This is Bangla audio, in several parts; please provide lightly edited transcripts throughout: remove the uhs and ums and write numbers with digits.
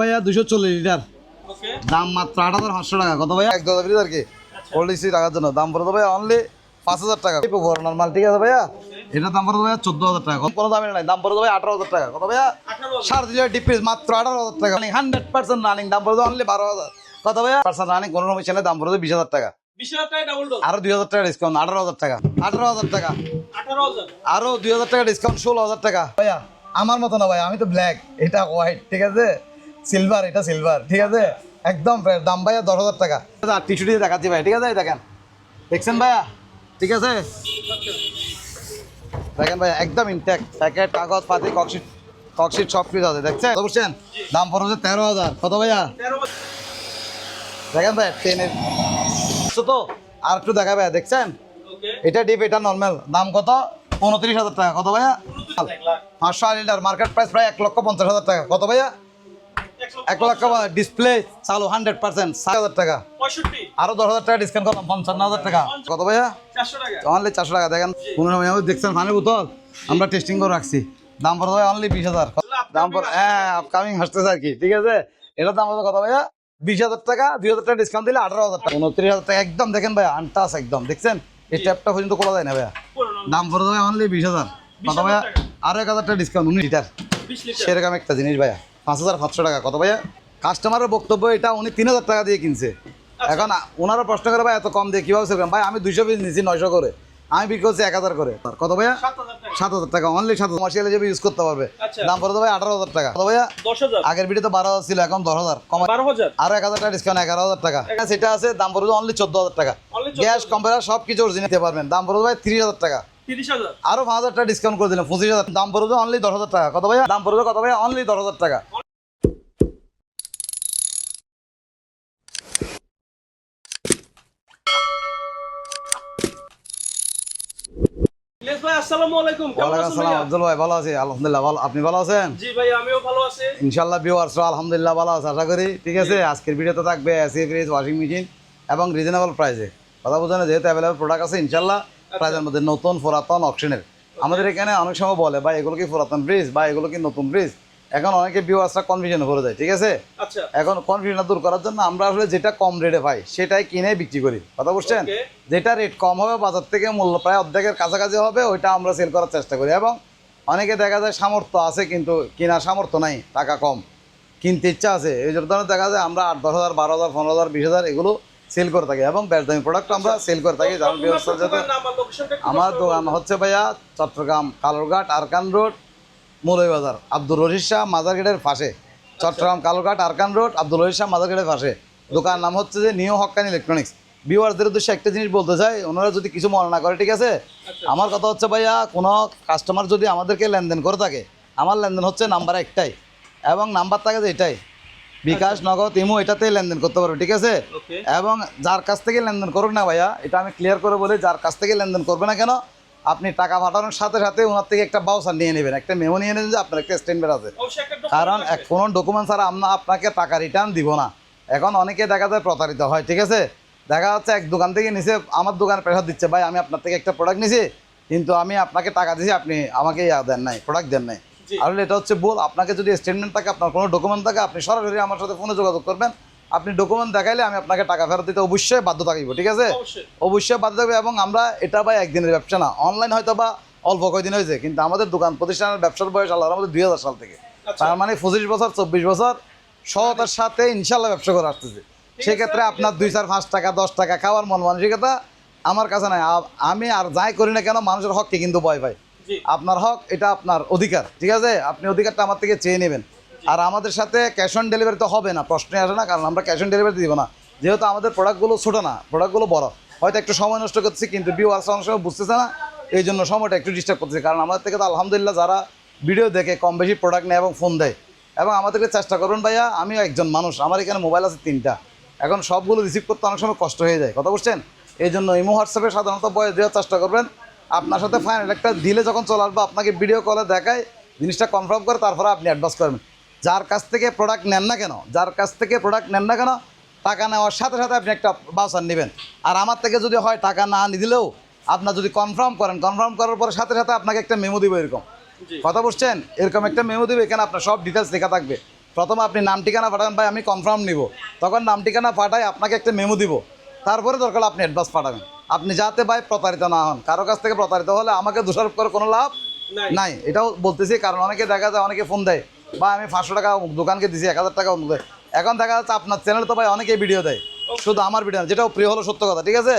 ভাইয়া 240 লিটার, দাম মাত্র 8500 টাকা। কত ভাইয়া? 1000 লিটার কি কোল্ড স্টোরেজ রাখার জন্য দাম পড়ে ভাইয়া অনলি 5000 টাকা। নরমাল ঠিক আছে ভাইয়া, এটার দাম পড়ে ভাইয়া 14000 টাকা। কোনো দামে নাই, দাম পড়ে ভাইয়া 18000 টাকা। কত ভাইয়া? 3.5 লিটার ডিপ ফ্রিজ মাত্র 18000 টাকা। 100% রানিং, দাম পড়ে অনলি 12000। কত ভাইয়া? পার্সেন্ট রানিং কোনো মেশিনের দাম পড়ে 20000 টাকা। 20000 টাকা ডাবল ডোর, আরো 2000 টাকা ডিসকাউন্ট, 18000 টাকা। 18000 টাকা, 18000, আরো 2000 টাকা ডিসকাউন্ট, 16000 টাকা। ভাইয়া আমার মতো না ভাই, আমি তো ব্ল্যাক, এটা হোয়াইট, ঠিক আছে, সিলভার, এটা সিলভার, ঠিক আছে, একদম ফ্রেশ। দাম ভাইয়া 10000 টাকা। টিস্যু দিয়ে দেখাচ্ছি ভাই, ঠিক আছে, দেখেন, দেখছেন ভাইয়া, ঠিক আছে, দেখেন ভাইয়া একদম ইনটেক্ট, প্যাকেট, কাগজ পাতি, ককশিট সব কিছু আছে, দেখছেন, বুঝছেন? দাম পড়ছে 13000। কত ভাইয়া? 13,000, দেখেন ভাই ট্রেনের তো আর একটু দেখা ভাইয়া, দেখছেন, ওকে, এটা ডিপ, এটা নর্মাল, দাম কত? 29000 টাকা। কত ভাইয়া? 500 লিটার, মার্কেট প্রাইস প্রায় 1,50,000 টাকা। কত ভাইয়া? 1 লক্ষ। ডিসপ্লে চালু 100%, 6000 টাকা। 65, আরো 10000 টাকা ডিসকাউন্ট করলাম, 55000 টাকা। কত ভাইয়া? 400 টাকা, অনলি 400 টাকা। দেখেন 15 মিনিট দেখছেন পানির বোতল আমরা টেস্টিং করে রাখছি, দাম পড়ে ভাই অনলি 20000। দাম পড়ে হ্যাঁ আপকামিং আসতেছে আর কি, ঠিক আছে, এটার দাম কত ভাইয়া? 20000 টাকা, 2000 টাকা ডিসকাউন্ট দিলে 18000 টাকা, 29000 টাকা একদম। দেখেন ভাইয়া আনটাস একদম, দেখছেন এই ট্যাপটা পর্যন্ত খোলা যায় না ভাইয়া, দাম পড়ে ভাই অনলি 20000। কত ভাইয়া? আরো 1000 টাকা ডিসকাউন্ট, 19 লিটার, 20 লিটার, সেরকম একটা জিনিস ভাইয়া 5500 টাকা। কত ভাইয়া? কাস্টমারের বক্তব্য এটা উনি 3000 টাকা দিয়ে কিনছে, এখন ওনারা প্রশ্ন করে ভাই এত কম দিয়ে কিভাবে সেরকম? ভাই আমি 200 পিস নিচ্ছি 900 করে, আমি বিক্রি করছি 1000 করে। কত ভাইয়া? 7000 টাকা, 7000 টাকা, অনলি 7000। কমার্শিয়াল হিসেবে ইউজ করতে পারবে, আচ্ছা। দাম পড়ে ভাই 18000 টাকা। কত ভাইয়া? 10000, আগের ভিডিওতে 12000 ছিল, এখন 10000 কম, 12000, আরো 1000 টাকা ডিসকাউন্ট, 11000 টাকা। সেটা আছে, দাম পড়বে অনলি 14000 টাকা। Only 14,000 গ্যাস কম্পিউটার সব কিছু অরিজিনাল নিতে পারবেন, দাম পড়বে ভাই 30000 টাকা। 30000, আরো 5000 টাকা ডিসকাউন্ট করে দিলাম, 25000, দাম পড়বে অনলি 10000 টাকা। কত ভাইয়া? দাম পড়বে কত ভাইয়া? অনলি 10000 টাকা। ইলিয়াস ভাই আসসালামু আলাইকুম, কেমন ওয়ালাইকুম আছেন আসসালাম, ভাইয়া? আব্দুল ভাই ভালো আছি আলহামদুলিল্লাহ। ভালো, আপনি ভালো আছেন? জি ভাই আমিও ভালো আছি। ইনশাল্লাহ ভিউয়ার্স আলহামদুলিল্লাহ ভালো আছে আশা করি, ঠিক আছে। আজকের ভিডিওতে থাকবে এসি ফ্রিজ, ওয়াশিং মেশিন এবং রিজনেবল প্রাইসে, কথা বোঝেন, যেহেতু অ্যাভেলেবল প্রোডাক্ট আছে ইনশাল্লাহ প্রাইসের মধ্যে, নতুন পুরাতন অপশনের। আমাদের এখানে অনেক সময় বলে ভাই এগুলো কি পুরাতন ফ্রিজ বা এগুলো কি নতুন ফ্রিজ, এখন অনেকে ভিউয়ার্সরা কনফিউশন করে যায়, ঠিক আছে। আচ্ছা, এখন কনফিউশন দূর করার জন্য আমরা আসলে যেটা কম রেটে পাই সেটাই কিনে বিক্রি করি, কথা বুঝছেন। Okay. যেটা রেট কম হবে, বাজার থেকে মূল্য প্রায় অর্ধেকের কাছাকাছি হবে, ওইটা আমরা সেল করার চেষ্টা করি। এবং অনেকে দেখা যায় সামর্থ্য আছে কিন্তু কেনার সামর্থ্য নাই, টাকা কম, কিনতে ইচ্ছা আছে, এই জন্য দেখা যায় আমরা 8-10,000, 12,000, 15,000, 20,000 এগুলো সেল করে থাকি এবং বেশ দামি প্রোডাক্ট আমরা সেল করে থাকি। কারণ ব্যবসা যেহেতু আমার দোকান হচ্ছে ভাইয়া চট্টগ্রাম কালুরঘাট আরকান রোড, মৌলভীবাজার, আব্দুল রশিদ শাহ মাজার গেটের পাশে। চট্টগ্রাম কালুরঘাট আরকান রোড, আব্দুল রশিদ শাহ মাজার গেটের পাশে। দোকান নাম হচ্ছে যে নিউ হক্কানি ইলেকট্রনিক্স। ভিউয়ারদের উদ্দেশ্যে একটা জিনিস বলতে চাই, ওনারা যদি কিছু মনে না করে, ঠিক আছে, আমার কথা হচ্ছে ভাইয়া কোনো কাস্টমার যদি আমাদেরকে লেনদেন করে থাকে, আমার লেনদেন হচ্ছে নাম্বার একটাই এবং নাম্বার থাকে যে এটাই, বিকাশ, নগদ, ইমো, এটাতেই লেনদেন করতে পারবে, ঠিক আছে। Okay. এবং যার কাছ থেকে লেনদেন করুক না ভাইয়া, এটা আমি ক্লিয়ার করে বলি, যার কাছ থেকে লেনদেন করবে না কেন, আপনি টাকা পাঠানোর সাথে সাথে ওনার থেকে একটা বাউচার নিয়ে নেবেন, একটা মেমো নিয়ে নেবেন যে আপনার একটা স্টেটমেন্ট আছে, অবশ্যই একটা document কারণ লাগবে। কোনো ডকুমেন্ট ছাড়া আমরা আপনাকে টাকা রিটার্ন দিব না। এখন অনেকে দেখা যায় প্রতারিত হয়, ঠিক আছে, দেখা যাচ্ছে এক দোকান থেকে নিচে আমার দোকানে প্রেশার দিচ্ছে, ভাই আমি আপনার থেকে একটা প্রোডাক্ট নিছি কিন্তু আমি আপনাকে টাকা দিছি, আপনি আমাকে দেন নাই, প্রোডাক্ট দেন নাই। জি। আসলে এটা হচ্ছে ভুল। আপনাকে যদি স্টেটমেন্ট থাকে, আপনার কোনো ডকুমেন্ট থাকে, আপনি সরাসরি আমার সাথে ফোনে যোগাযোগ করবেন, আপনি ডকুমেন্ট দেখাইলে আমি আপনাকে টাকা ফেরত দিতে অবশ্যই বাধ্য থাকিব, ঠিক আছে, অবশ্যই। অবশ্যই বাধ্য থাকবে। এবং আমরা এটা ভাই একদিনের ব্যবসা না, অনলাইন হয়তো বা অল্প কয়দিন হয়েছে, কিন্তু আমাদের দোকান প্রতিষ্ঠানের ব্যবসার বয়স আল্লাহর আমাদের 2000 সাল থেকে, আচ্ছা। তার মানে 25 বছর 24 বছর সততার সাথে ইনশাল্লাহ ব্যবসা করে আসতেছে। সেক্ষেত্রে আপনার 2-4-5 টাকা 10 টাকা খাওয়ার মন মানসিকতা আমার কাছে নাই। আমি আর যাই করি না কেন মানুষের হককে কিন্তু ভয় পাই। জি। আপনার হক, এটা আপনার অধিকার, ঠিক আছে, আপনি অধিকারটা আমার থেকে চেয়ে নেবেন। আর আমাদের সাথে ক্যাশ অন ডেলিভারি তো হবে না, প্রশ্নই আসে না, কারণ আমরা ক্যাশ অন ডেলিভারি দিব না, যেহেতু আমাদের প্রোডাক্টগুলো ছোটো না, প্রোডাক্টগুলো বড়। হয়তো একটু সময় নষ্ট করছি কিন্তু ভিউয়ার্স অনেক সময় বুঝতেছে না, এই জন্য সময়টা একটু ডিস্টার্ব করতেছে। কারণ আমাদের থেকে তো আলহামদুলিল্লাহ যারা ভিডিও দেখে কম বেশি প্রোডাক্ট নেয় এবং ফোন দেয়, এবং আমাদেরকে চেষ্টা করবেন ভাইয়া, আমিও একজন মানুষ, আমার এখানে মোবাইল আছে 3টা, এখন সবগুলো রিসিভ করতে অনেক সময় কষ্ট হয়ে যায়, কথা বুঝছেন। এই জন্য ইমো হোয়াটসঅ্যাপে সাধারণত বয়স দেওয়ার চেষ্টা করবেন। আপনার সাথে ফাইনাল একটা দিলে যখন চলে আসবে, আপনাকে ভিডিও কলে দেখায়, জিনিসটা কনফার্ম করে তারপরে আপনি অ্যাডভান্স করবেন। যার কাছ থেকে প্রোডাক্ট নেন না কেন, যার কাছ থেকে প্রোডাক্ট নেন না কেন, টাকা নেওয়ার সাথে সাথে আপনি একটা বাউচার নেবেন। আর আমার থেকে যদি হয় টাকা না দিলেও আপনার যদি কনফার্ম করেন, কনফার্ম করার পরে সাথে সাথে আপনাকে একটা মেমো দিব, এরকম, জি। কথা বুঝছেন, এরকম একটা মেমো দিবে, এখানে আপনার সব ডিটেলস লেখা থাকবে। প্রথমে আপনি নাম ঠিকানা পাঠাবেন, ভাই আমি কনফার্ম নিব, তখন নাম ঠিকানা পাঠাই আপনাকে একটা মেমো দিব, তারপরে দরকার হলে আপনি অ্যাডভান্স পাঠাবেন। আপনি যাতে ভাই প্রতারিত না হন, কারো কাছ থেকে প্রতারিত হলে আমাকে দোষারোপ করে কোনো লাভ নাই, এটাও বলতেছি। কারণ অনেকে দেখা যায়, অনেকে ফোন দেয়, বা আমি 500 টাকা দোকানকে দিছি, 1000 টাকা অমুক দেয়। এখন দেখা যাচ্ছে আপনার চ্যানেল তো ভাই অনেকেই ভিডিও দেয়, শুধু আমার ভিডিও না, যেটাও প্রিয় হলো সত্য কথা, ঠিক আছে।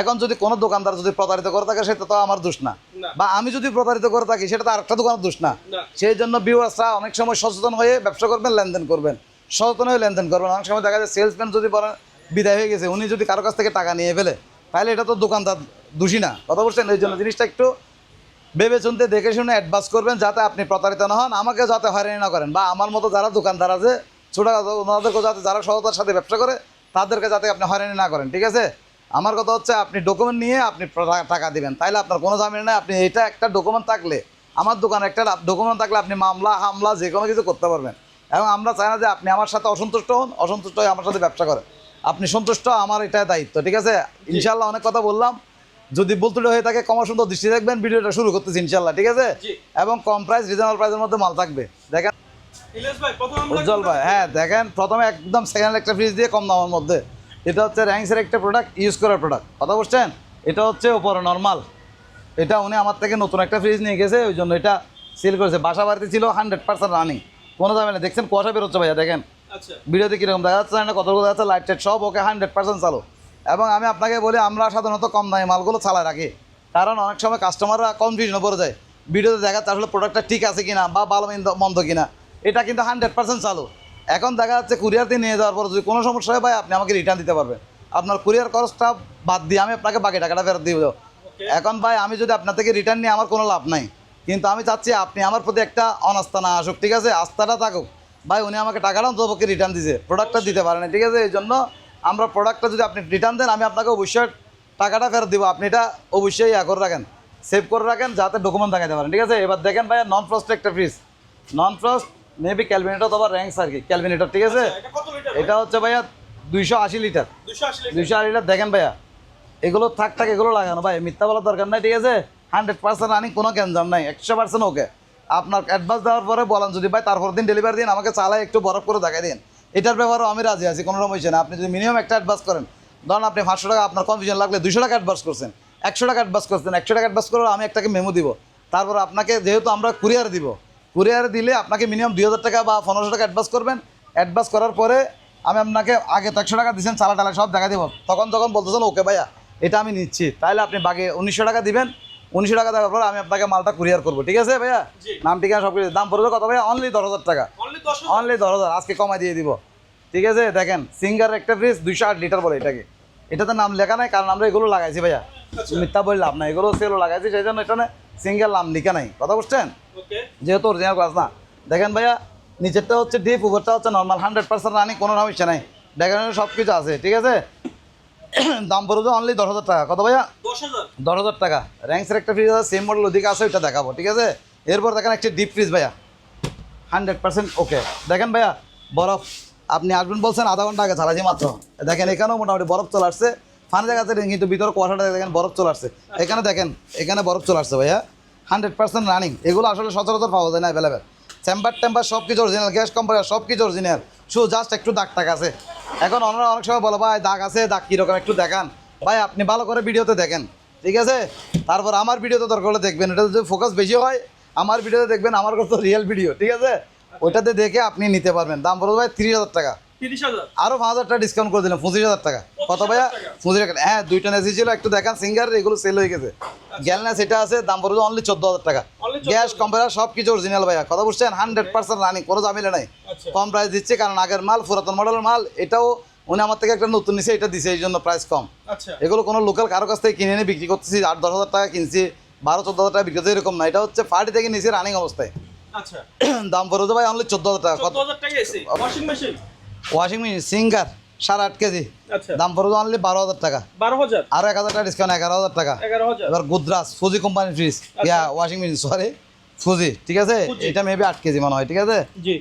এখন যদি কোনো দোকানদার যদি প্রতারিত করে থাকে, সেটা তো আমার দোষ না, বা আমি যদি প্রতারিত করে থাকি সেটা তো আরেকটা দোকানের দোষ না। সেই জন্য ভিউয়ার্সরা অনেক সময় সচেতন হয়ে ব্যবসা করবেন, লেনদেন করবেন, সচেতন হয়ে লেনদেন করবেন। অনেক সময় দেখা যায় সেলসম্যান যদি বলেন বিদায় হয়ে গেছে, উনি যদি কারো কাছ থেকে টাকা নিয়ে ফেলে, তাহলে এটা তো দোকানদার দোষী না, কথা বলছেন। এই জন্য জিনিসটা একটু ভেবে চিন্তে দেখে শুনে অ্যাডভান্স করবেন, যাতে আপনি প্রতারিত না হন, আমাকে যাতে হয়রানি না করেন, বা আমার মতো যারা দোকানদার আছে ছোটোখাটো, ওনাদেরকে যাতে, যারা সততার সাথে ব্যবসা করে তাদেরকে যাতে আপনি হয়রানি না করেন, ঠিক আছে। আমার কথা হচ্ছে আপনি ডকুমেন্ট নিয়ে আপনি টাকা দিবেন, তাইলে আপনার কোনো ঝামেলা নেই। আপনি এটা একটা ডকুমেন্ট থাকলে, আমার দোকানে একটা ডকুমেন্ট থাকলে আপনি মামলা হামলা যে কোনো কিছু করতে পারবেন। এবং আমরা চাই না যে আপনি আমার সাথে অসন্তুষ্ট হন, অসন্তুষ্ট হয়ে আমার সাথে ব্যবসা করেন। আপনি সন্তুষ্ট, আমার এটা দায়িত্ব, ঠিক আছে। ইনশাল্লাহ অনেক কথা বললাম, যদি বলতুলে হয়ে থাকে ক্ষমা সুন্দর দৃষ্টি দেখবেন। ভিডিওটা শুরু করতেছি ইনশাল্লাহ, ঠিক আছে। এবং কম প্রাইস, রিজনেবল প্রাইসের মধ্যে মাল থাকবে। দেখেন উজ্জ্বল ভাই, হ্যাঁ দেখেন, প্রথমে একদম সেকেন্ড একটা ফ্রিজ দিয়ে কম দামের মধ্যে, এটা হচ্ছে র্যাঙ্কসের একটা প্রোডাক্ট, ইউজ করার প্রোডাক্ট, কথা বলছেন। এটা হচ্ছে ওপরে নর্মাল, এটা উনি আমার থেকে নতুন একটা ফ্রিজ নিয়ে গেছে, ওই জন্য এটা সেল করেছে। বাসা বাড়িতে ছিল 100% রানিং, কোনো দামে না। দেখছেন কুয়াশা বেরোচ্ছে ভাইয়া, দেখেন ভিডিওতে কীরকম দেখা যাচ্ছে না, কতগুলো দেখা যাচ্ছে, লাইট টাইট সব ওকে, 100% চালু। এবং আমি আপনাকে বলি, আমরা সাধারণত কম দামি মালগুলো চালায় রাখি, কারণ অনেক সময় কাস্টমাররা কনফিউশনে পড়ে যায়, ভিডিওতে দেখাচ্ছে আসলে প্রোডাক্টটা ঠিক আছে কিনা, বা ভালো মন্দ কিনা। এটা কিন্তু 100% চালু। এখন দেখা যাচ্ছে কুরিয়ার দিয়ে নিয়ে যাওয়ার পর যদি কোনো সমস্যা হয় ভাই, আপনি আমাকে রিটার্ন দিতে পারবেন, আপনার কুরিয়ার খরচটা বাদ দিয়ে আমি আপনাকে বাকি টাকাটা ফেরত দিয়ে দেবো। এখন ভাই আমি যদি আপনার থেকে রিটার্ন নিয়ে আমার কোনো লাভ নাই, কিন্তু আমি চাচ্ছি আপনি আমার প্রতি একটা অনাস্থা না আসুক, ঠিক আছে, আস্থাটা থাকুক। ভাই উনি আমাকে টাকাটাও তবুকে রিটার্ন দিছে, প্রোডাক্টটা দিতে পারেন, ঠিক আছে। এই জন্য আমরা প্রোডাক্টটা যদি আপনি রিটার্ন দেন, আমি আপনাকে অবশ্যই টাকাটা ফেরত দিব। আপনি এটা অবশ্যই করে রাখেন, সেভ করে রাখেন, যাতে ডকুমেন্ট দেখাতে পারেন, ঠিক আছে। এবার দেখেন ভাইয়া, নন ফ্রস্ট একটা ফ্রিজ, নন ফ্রস্ট মেবি ক্যালভিনেটর অথবা র্যাঙ্কস আর কি, ক্যালভিনেটর, ঠিক আছে। এটা হচ্ছে ভাইয়া 280 লিটার, 280 লিটার। দেখেন ভাইয়া, এগুলো থাক এগুলো লাগানো, ভাই মিথ্যা বলার দরকার নাই, ঠিক আছে। 100% রানিং, কোনো ক্যান্সার নাই, 100% ওকে। আপনার অ্যাডভান্স দেওয়ার পরে বলেন যদি ভাই তারপর দিন ডেলিভারি দিন, আমাকে চালায় একটু বরফ করে দেখাই দিন, এটার ব্যাপারেও আমি রাজি আছি, কোনো সমস্যা না। আপনি যদি মিনিমাম একটা অ্যাডভান্স করেন, ধরুন আপনি 500 টাকা, আপনার কনফিউশন লাগলে 200 টাকা অ্যাডভান্স করছেন, 100 টাকা অ্যাডভান্স করছেন, 100 টাকা অ্যাডভান্স করে আমি একটাকে মেমো দিব, তারপর আপনাকে যেহেতু আমরা কুরিয়ার দিব, কুরিয়ার দিলে আপনাকে মিনিমাম 2000 টাকা বা 1500 টাকা অ্যাডভান্স করবেন। অ্যাডভান্স করার পরে আমি আপনাকে আগে তো 100 টাকা দিয়েছেন, চালা টালা সব দেখা দিব, তখন বলতেছেন ওকে ভাইয়া এটা আমি নিচ্ছি, তাহলে আপনি বাকি 1900 টাকা দিবেন। 1900 টাকা দেওয়ার পর আমি আপনাকে মালটা কুরিয়ার করবো, ঠিক আছে ভাইয়া। নাম ঠিকানা সব কিছু, দাম পড়বে কত ভাইয়া? অনলি 10,000 টাকা, অনলি 10,000, আজকে কমাই দিয়ে দিব, ঠিক আছে। দেখেন সিঙ্গার একটা ফ্রিজ 208 লিটার বলে এটাকে, এটাতে নাম লেখা নাই, কারণ আমরা এগুলো লাগাইছি ভাইয়া, মিথ্যা বললে লাভ নাই, এগুলো সেগুলো লাগাইছি, সেই জন্য এটা সিঙ্গেল নাম লেখা নাই, কথা বুঝছেন, যেহেতু অরিজিনাল ক্লাস না। দেখেন ভাইয়া, নিচেরটা হচ্ছে ডিপ, উপরটা হচ্ছে নর্মাল, 100% রানিং, কোনো সমস্যা নাই, দেখেন সব কিছু আছে, ঠিক আছে। দাম পড়বে অনলি 10,000 টাকা, কত ভাইয়া? 10,000 টাকা। র্যাঙ্কসের একটা ফ্রিজ আছে, সেম মডেল ওদিকে আছে, ওইটা দেখাবো, ঠিক আছে। এরপর দেখেন একটা ডিপ ফ্রিজ ভাইয়া, 100% ওকে। দেখেন ভাইয়া বরফ, আপনি আসবেন বলছেন, আধা ঘন্টা আগে চালাইছি মাত্র, দেখেন এখানেও মোটামুটি বরফ চলে আসছে, ফানি জায়গাতে কিন্তু ভিতরে কুয়াশাটা দেখেন বরফ চলে আসছে, এখানে দেখেন এখানে বরফ চলে আসছে ভাইয়া, 100% রানিং। এগুলো আসলে সচরাচর পাওয়া যায় না অ্যাভেলেবেল। চেম্বার সব কিছু অরিজিনাল, গ্যাস কোম্পানি সব কিছু অরিজিনাল, শুধু জাস্ট একটু দাগ টাক আছে। এখন ওনারা অনেক সময় বলো ভাই দাগ আছে, দাগ কীরকম একটু দেখান, ভাই আপনি ভালো করে ভিডিওতে দেখেন, ঠিক আছে। তারপর আমার ভিডিওতে দরকার হলে দেখবেন, এটা যদি ফোকাস বেশি হয় আমার ভিডিওতে দেখবেন, আমার কত রিয়েল ভিডিও, ঠিক আছে, ওইটাতে দেখে আপনি নিতে পারবেন। দাম পড়বে ভাই 30,000 টাকা, আরও 5,000 টাকা ডিসকাউন্ট করে দিলাম, 25,000 টাকা। কত ভাইয়া? 25,000 টাকা। হ্যাঁ, দুইটা এসি ছিল, একটু দেখান সিঙ্গার, এগুলো সেল হয়ে গেছে। গ্যালনাস এটা আছে, দাম পড়বে অনলি 14,000 টাকা। গ্যাস কম্পারেটার সব কিছু অরিজিনাল ভাইয়া, কথা বুঝছেন, 100% রানিং, কোনো ঝামেলা নাই। কম প্রাইস দিচ্ছে, কারণ আগের মাল, পুরাতন মডেলের মাল, এটাও উনি আমার থেকে একটা নতুন নিছে, এটা দিছে, এই জন্য প্রাইস কম। এগুলো কোনো লোকাল কারো কাছ থেকে কিনে এনে বিক্রি করতেছি, 8-10,000 টাকা কিনছি, 12-14,000 টাকা বিক্রি করতে, এরকম না, এটা হচ্ছে পার্টি থেকে নিচে রানিং অবস্থায়। দাম পড়বে ভাই অনলি 14,000 টাকা। ওয়াশিং মেশিন সিঙ্গার 8.5 কেজি, দাম পড়বে অনলি 12,000 টাকা, আর 1,000 টাকা ডিসকাউন্ট, 11,000 টাকা। এবার গুদ্রাস ফুজি কোম্পানির fridge, washing machine, sorry Fuji, ঠিক আছে, এটা মেবি 8 কেজি মনে হয়, ঠিক আছে।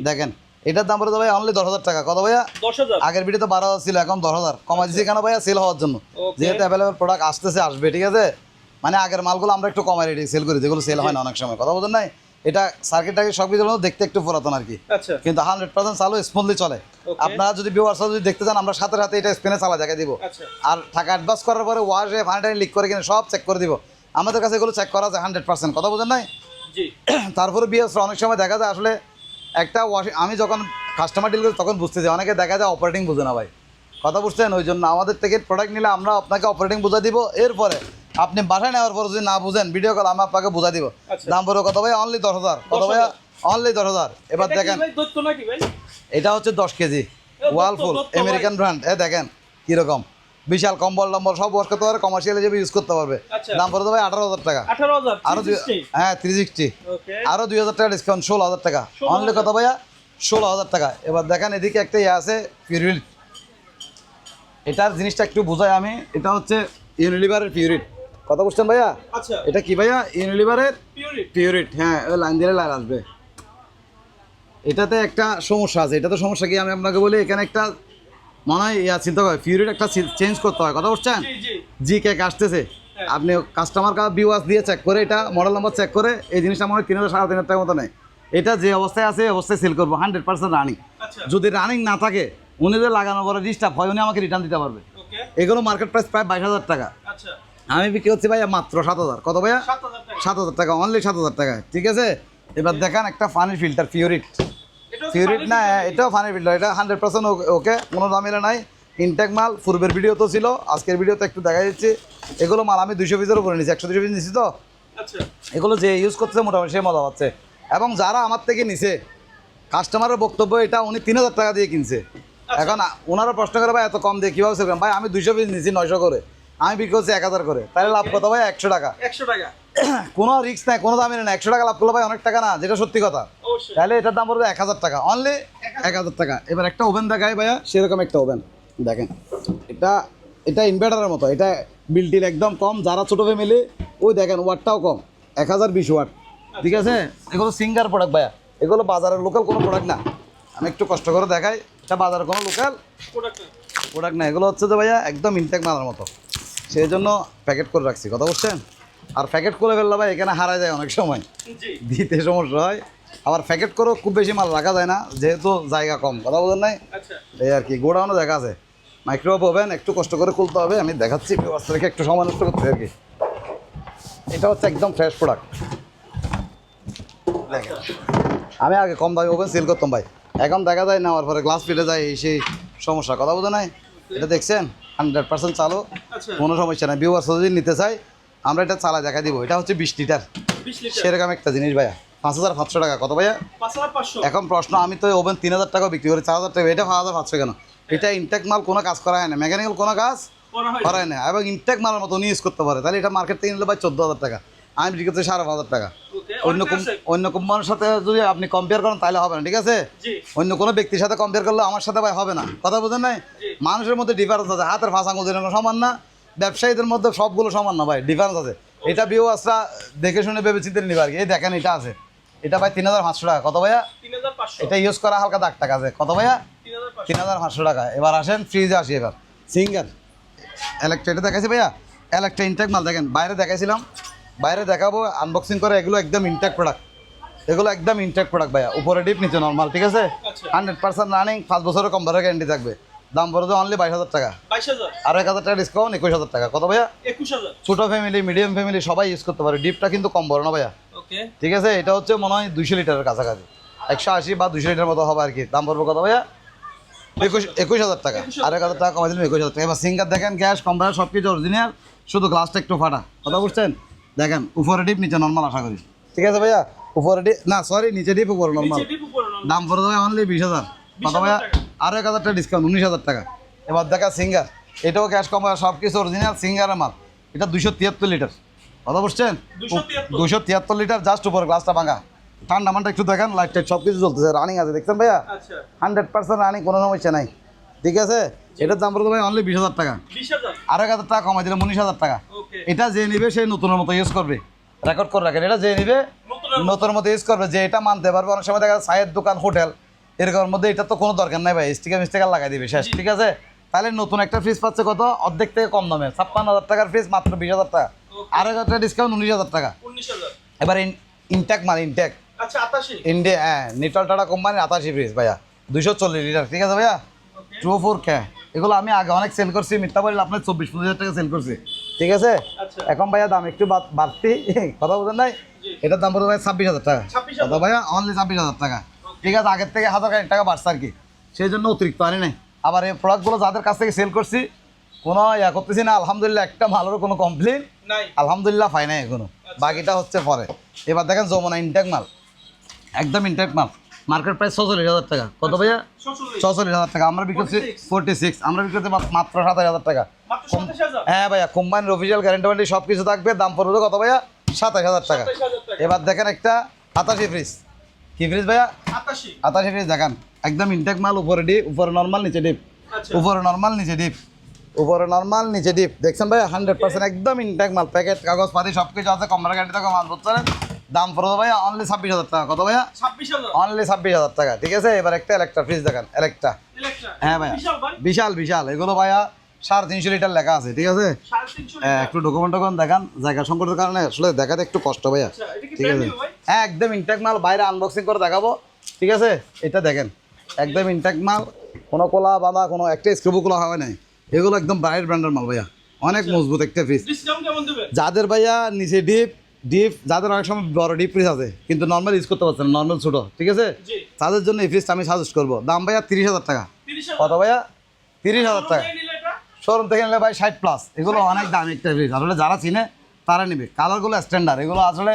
দেখেন এটার দাম পড়বে ভাই অনলি 10,000 টাকা। কত ভাইয়া? 10,000। আগের ভিডিওতে 12,000 ছিল, এখন 10,000 কমা দিচ্ছি কেন ভাইয়া? সেল হওয়ার জন্য, যেহেতু অ্যাভেলেবেল প্রোডাক্ট আসতেছে, আসবে, ঠিক আছে। মানে আগের মালগুলো আমরা একটু কমাই রেটে সেল করি, যেগুলো সেল হয় না অনেক সময়, কথা বলছেন নাই। এটা সার্কিট টার্কিট সব কিছুর মধ্যে দেখতে একটু পুরাতন আর কি, আচ্ছা কিন্তু 100% চালু স্মুথলি চলে। Okay. আপনারা যদি ভিউয়ার্স যদি দেখতে চান আমরা সাথে সাথে এটা স্পেনে চালা দেখে দিব। আচ্ছা আর টাকা অ্যাডভান্স করার পরে ওয়াশে ফানি লিক করে কিনে সব চেক করে দিব। আমাদের কাছে এগুলো চেক করা যায় 100%, কথা বোঝেন নাই? জি তারপরে বিএস অনেক সময় দেখা যায় আসলে একটা ওয়াশিং, আমি যখন কাস্টমার ডিল করি তখন বুঝতে যাই, অনেকে দেখা যায় অপারেটিং বুঝে না ভাই, কথা বুঝছেন? ওই জন্য আমাদের থেকে প্রোডাক্ট নিলে আমরা আপনাকে অপারেটিং বুঝা দিব। এরপরে আপনি বাসায় নেওয়ার পর যদি না বুঝেন ভিডিও কল আমি আপনাকে বুঝা দিব। আচ্ছা। দাম পড়বে কত ভাই? অনলি 10,000। কত ভাই? অনলি 10,000। এবার এটা কি দেখেন ভাই, দৈত্য নাকি ভাই? এটা হচ্ছে 10 কেজি ওয়ালফুল দত্ত ভাই। American brand. দেখেন কীরকম বিশাল কম্বল টম্বল সব ওয়াশ করতে পারবে, কমার্শিয়াল হিসেবে ইউজ করতে পারবে। আচ্ছা। দাম পড়বে ভাই 18,000 টাকা। 18,000 আরো 360 হ্যাঁ 360, ওকে আরো 2,000 টাকা ডিসকাউন্ট, 16,000 টাকা। 16,000 অনলি কত ভাইয়া? 16,000 টাকা। এবার দেখেন এদিকে একটা ইয়ে আছে পিউরিট, এটার জিনিসটা একটু বোঝাই আমি। এটা হচ্ছে ইউনিলিভারের পিউরিট, কথা বুঝছেন ভাইয়া? আচ্ছা এটা কি ভাইয়া? ইউনিলিভারের পিউরিট পিউরিট। হ্যাঁ ওই লাইন দিলে লাইন আসবে। এটাতে একটা সমস্যা আছে। এটাতে সমস্যা কি আমি আপনাকে বলি, এখানে একটা মনে হয় ইয়া চিন্তা করে পিউরিট একটা চেঞ্জ করতে হয়, কথা বুঝছেন? জি জি জি কেক আসতেছে, হ্যাঁ। আপনি কাস্টমার ভিউয়ার্স দিয়ে চেক করে এটা মডেল নাম্বার চেক করে এই জিনিসটা মনে হয় 3,000 3,500 টাকার মতো নেয়। এটা যে অবস্থায় আছে এই অবস্থায় সেল করবো 100% রানিং। আচ্ছা যদি রানিং না থাকে উনি যদি লাগানোর পরে ডিস্টার্ব হয় উনি আমাকে রিটার্ন দিতে পারবে। ওকে এগুলো মার্কেট প্রাইস প্রায় 22,000 টাকা, আচ্ছা আমি বিক্রি করছি ভাইয়া মাত্র 7,000। কত ভাইয়া? 7,000 টাকা 7,000 টাকা, অনলি 7,000 টাকা। ঠিক আছে, এবার দেখেন একটা ফানি ফিল্টার পিউরিট। এটা পিউরিট না, এটাও ফানি ফিল্টার, এটা 100% ওকে, কোনো দামিলা নাই, ইনটেক মাল। পূর্বের ভিডিও তো ছিল, আজকের ভিডিওতে একটু দেখা যাচ্ছে। এগুলো মাল আমি 200 পিসের উপরে নিচ্ছি, 100-200 পিস নিচ্ছি তো। আচ্ছা এগুলো যে ইউজ করতেছে মোটামুটি সে মজা পাচ্ছে। এবং যারা আমার থেকে নিছে কাস্টমারের বক্তব্য এটা উনি 3,000 টাকা দিয়ে কিনছে। এখন ওনারা প্রশ্ন করে ভাই এত কম দিয়ে কীভাবে সেল করেন? ভাই আমি 200 পিস নিচ্ছি 900 করে, আমি বিক্রি করছি 1,000 করে, তাহলে লাভ কত ভাই? 100 টাকা। 100 টাকা কোনো রিস্ক নাই, কোনো দামি না। 100 টাকা লাভ করলে ভাই অনেক টাকা না, যেটা সত্যি কথা। অবশ্যই তাহলে এটার দাম পড়বে 1,000 টাকা, অনলি 1,000 টাকা। এবার একটা ওভেন দেখায় ভাইয়া, সেরকম একটা ওভেন দেখেন। এটা ইনভার্টারের মতো, এটা বিল্টিল একদম কম। যারা ছোটো ফ্যামিলি ওই দেখেন ওয়াটটাও কম, 1020 ওয়াট। ঠিক আছে, এগুলো সিঙ্গার প্রোডাক্ট ভাইয়া, এগুলো বাজারের লোকাল কোনো প্রোডাক্ট না। আমি একটু কষ্ট করে দেখাই, এটা বাজারের কোনো লোকাল প্রোডাক্ট প্রোডাক্ট না। এগুলো হচ্ছে যে ভাইয়া একদম ইনটেক মালার মতো, সেই জন্য প্যাকেট করে রাখছি, কথা বুঝছেন? আর প্যাকেট করে ফেললে ভাই এখানে হারায় যায় অনেক সময়, জি দিতে সমস্যা হয়। আবার প্যাকেট করেও খুব বেশি মাল রাখা যায় না, যেহেতু জায়গা কম, কথা বলেন নাই? আচ্ছা এই আর কি, গোডাউনও দেখা আছে। মাইক্রোওয়েভ ওভেন একটু কষ্ট করে খুলতে হবে, আমি দেখাচ্ছি, ব্যবস্থা রেখে একটু সময় নষ্ট করতে আর কি। এটা হচ্ছে একদম ফ্রেশ প্রোডাক্ট। দেখেন আমি আগে কম দামি ওভেন সেল করতাম ভাই, এখন দেখা যায় নেওয়ার পরে গ্লাস ফেটে যায়, এই সেই সমস্যা, কথা বোঝা নাই? এটা দেখছেন 100% চালু, আচ্ছা কোনো সমস্যা নাই। ভিউয়ার্স যদি নিতে চাই আমরা এটা চালা দেখা দিব। এটা হচ্ছে 20 লিটার, 20 লিটার সেরকম একটা জিনিস ভাইয়া, 5,500 টাকা। কত ভাইয়া? 5,500 এখন প্রশ্ন, আমি তো ওভেন 3,000 টাকা বিক্রি করি, 4,000 টাকা, এটা 5,500 কেন? এটা ইনটেক মাল, কোনো কাজ করা হয় না, মেকানিক্যাল কোনো কাজ করা হয় করা হয় না, এবং ইনটেক মালের মতো উনি ইউজ করতে পারে। তাহলে এটা মার্কেট থেকে নিলে ভাই 14,000 টাকা, আমি বিক্রি করছি 5,500 টাকা। ওকে অন্য কোম্পানির সাথে যদি আপনি কম্পেয়ার করেন তাহলে হবে না, ঠিক আছে? জি অন্য কোনো ব্যক্তির সাথে কম্পেয়ার করলে আমার সাথে ভাই হবে না, কথা বোঝেন নাই? জি। মানুষের মধ্যে ডিফারেন্স আছে, হাতের ফাঁস আঙুল যেরকম সমান না, ব্যবসায়ীদের মধ্যে সবগুলো সমান না ভাই, ডিফারেন্স আছে। এটা ভিউয়ার্সরা দেখে শুনে ভেবে চিন্তে নিবে আর কি। এই দেখেন এটা আছে, এটা ভাই 3,500 টাকা। কত ভাইয়া? 3,500 এটা ইউজ করা হালকা দাগ টাকা আছে। কত ভাইয়া? 3,500 3,500 টাকা। এবার আসেন ফ্রিজে আসি, এবার সিঙ্গার ইলেকট্রা, এটা দেখাইছি ভাইয়া ইলেকট্রা ইনটেক মাল। দেখেন বাইরে দেখাইছিলাম, বাইরে দেখাবো আনবক্সিং করে, এগুলো একদম ইনটেক প্রোডাক্ট, এগুলো একদম ইনটেক প্রোডাক্ট ভাইয়া, উপরে ডিপ নিচে নর্মাল, ঠিক আছে? আচ্ছা 100% রানিং, 5 বছরের কম্পারের গ্যারান্টি থাকবে। দাম পড়বে অনলি 22,000 টাকা, 22,000 আরও 1,000 টাকা ডিসকাউন্ট, 21,000 টাকা। কত ভাইয়া? 21,000 ছোটো ফ্যামিলি মিডিয়াম ফ্যামিলি সবাই ইউজ করতে পারে, ডিপটা কিন্তু কম বড় না ভাইয়া, ওকে ঠিক আছে? এটা হচ্ছে মনে হয় 200 লিটারের কাছাকাছি, 180 বা 200 লিটার মতো হবে আর কি। দাম পড়বে কত ভাইয়া? 21,000 টাকা, আর 1,000 টাকা কমাই দিলাম, 21,000 টাকা। এবার সিঙ্গার দেখেন, গ্যাস কম্পারের সব কিছু অরিজিনাল, শুধু গ্লাসটা একটু ফাটা, কথা বুঝছেন? দেখেন উপরে ডিপ নিচে নর্মাল, আশা করি ঠিক আছে ভাইয়া? উপরে ডিপ না, সরি নিচে ডিপ উপরে নর্মাল। নিচে ডিপ উপরে নরমাল। দাম পড়ে যাবে অনলি 20,000। কত ভাইয়া? 20,000 টাকা। আরও 1,000 টাকা ডিসকাউন্ট, 19,000 টাকা। এবার দেখা সিঙ্গার, এটাও গ্যাস কম্পার সব কিছু অরিজিনাল সিঙ্গারের মাল, এটা 273 লিটার, কথা বুঝছেন? 273 273 লিটার, জাস্ট উপরে গ্লাসটা ভাঙা। ঠান্ডা মানটা একটু দেখেন, লাইট টাইট সব কিছু চলতেছে, রানিং আছে, দেখছেন ভাইয়া? আচ্ছা 100% রানিং, কোনো সমস্যা নাই, ঠিক আছে? এটার দাম পড়বে ভাই অনলি 20,000 টাকা, 20,000 আরও 1,000 টাকা কমাই দিলাম, 19,000 টাকা। ওকে এটা যে নিবে সেই নতুনের মতো ইউজ করবে, রেকর্ড করে রাখেন। এটা যে নিবে নতুন মতো ইউজ করবে, যে এটা মানতে পারবে। অনেক সময় দেখা যায় চায়ের দোকান, হোটেল এরকমের মধ্যে এটা তো কোনো দরকার নাই ভাই, স্টিকার লাগাই দিবে শেষ, ঠিক আছে? তাহলে নতুন একটা ফ্রিজ পাচ্ছে কত? অর্ধেক থেকে কম দামে, 56,000 টাকার ফ্রিজ মাত্র 20,000 টাকা, আরও 1,000 টাকা ডিসকাউন্ট, 19,000 টাকা। 19,000 এবার ইনটেক মাল, ইনটেক আচ্ছা 88 ইন্ডিয়া নিটল টাটা কোম্পানির 88 ফ্রিজ ভাইয়া 240 লিটার, ঠিক আছে ভাইয়া। ওকে 24K এগুলো আমি আগে অনেক সেল করছি, মিথ্যা বললে আপনার 24-25 টাকা সেল করছি, ঠিক আছে। আচ্ছা এখন ভাইয়া দাম একটু বাড়তি, কথা বলছেন নাই, জি এটার দাম পড়বে ভাই 26,000 টাকা। 26,000 কথা ভাইয়া অনলি 26,000 টাকা, ঠিক আছে। আগের থেকে 1,000 টাকা বাড়ছে আর কি, সেই জন্য অতিরিক্ত আনি নাই। আবার এই প্রোডাক্টগুলো যাদের কাছ থেকে সেল করছি কোনো ইয়া করতেছি না, আলহামদুলিল্লাহ একটা মালেরও কোনো কমপ্লেন নাই আলহামদুলিল্লাহ পাই নাই এখনো, বাকিটা হচ্ছে পরে। এবার দেখেন যমুনা ইনটেক মাল, একদম ইনটেক মাল, মার্কেট প্রাইস 46,000 টাকা। কত ভাইয়া? 46 46,000 টাকা। আমরা বিক্রি করছি 46, আমরা বিক্রি করছি মাত্র 27,000 টাকা। মাত্র 27000 হ্যাঁ ভাইয়া, কোম্পানির অফিসিয়াল গ্যারান্টি ওয়ারেন্টি সব কিছু থাকবে, দাম পড়বে কত ভাইয়া? 27,000 টাকা। 27000 টাকা এবার দেখেন একটা 88 ফ্রিজ, কি ফ্রিজ ভাইয়া? 88 88 ফ্রিজ দেখেন, একদম ইনটেক মাল, উপরে ডিপ, উপরে নর্মাল, নিচে ডিপ, আচ্ছা উপরে নর্মাল, নিচে ডিপ, উপরে নর্মাল, নিচে ডিপ, দেখছেন ভাইয়া 100% একদম ইনটেক মাল, প্যাকেট কাগজ পাতি সব কিছু আছে, কোম্পানি গ্যারান্টি থাকা মাল বুঝছেন। দাম পড়বে ভাইয়া অনলি 26,000 টাকা। কত ভাইয়া? 26000 অনলি 26,000 টাকা, ঠিক আছে। এবার একটা ইলেকট্রা ফ্রিজ দেখেন, ইলেকট্রা, ইলেকট্রা হ্যাঁ ভাইয়া বিশাল ভাই বিশাল বিশাল, এগুলো ভাইয়া 350 লিটার লেখা আছে, ঠিক আছে। 350 একটু ডকুমেন্ট দেখান, জায়গা সংকটের কারণে আসলে দেখাতে একটু কষ্ট ভাইয়া, আচ্ছা এটা কি ঠিক ব্র্যান্ড আছে। নিউ ভাই হ্যাঁ একদম ইনটেক মাল, বাইরে আনবক্সিং করে দেখাবো, ঠিক আছে। এটা দেখেন একদম ইনটেক মাল, কোনো কোলা বাঁধা, কোনো একটা স্ক্রুবও খোলা হয় নাই, এগুলো একদম ব্রাইট ব্র্যান্ডের মাল ভাইয়া, অনেক মজবুত একটা ফ্রিজ। ডিসকাউন্ট কেমন দিবেন? যাদের ভাইয়া নিচে ডিপ ডিপ, যাদের অনেক সময় বড় ডিপ ফ্রিজ আছে কিন্তু নর্মাল ইউজ করতে পারছেন, নর্মাল ছোটো, ঠিক আছে, জি তাদের জন্য এই ফ্রিজটা আমি সাজেস্ট করবো। দাম ভাইয়া 30,000 টাকা। 30000 কত ভাইয়া? 30,000 টাকা। নিলে এটা শোরুম থেকে নিলে ভাই 60+, এগুলো অনেক দামি একটা ফ্রিজ, আসলে যারা চিনে তারা নেবে। কালারগুলো স্ট্যান্ডার্ড, এগুলো আসলে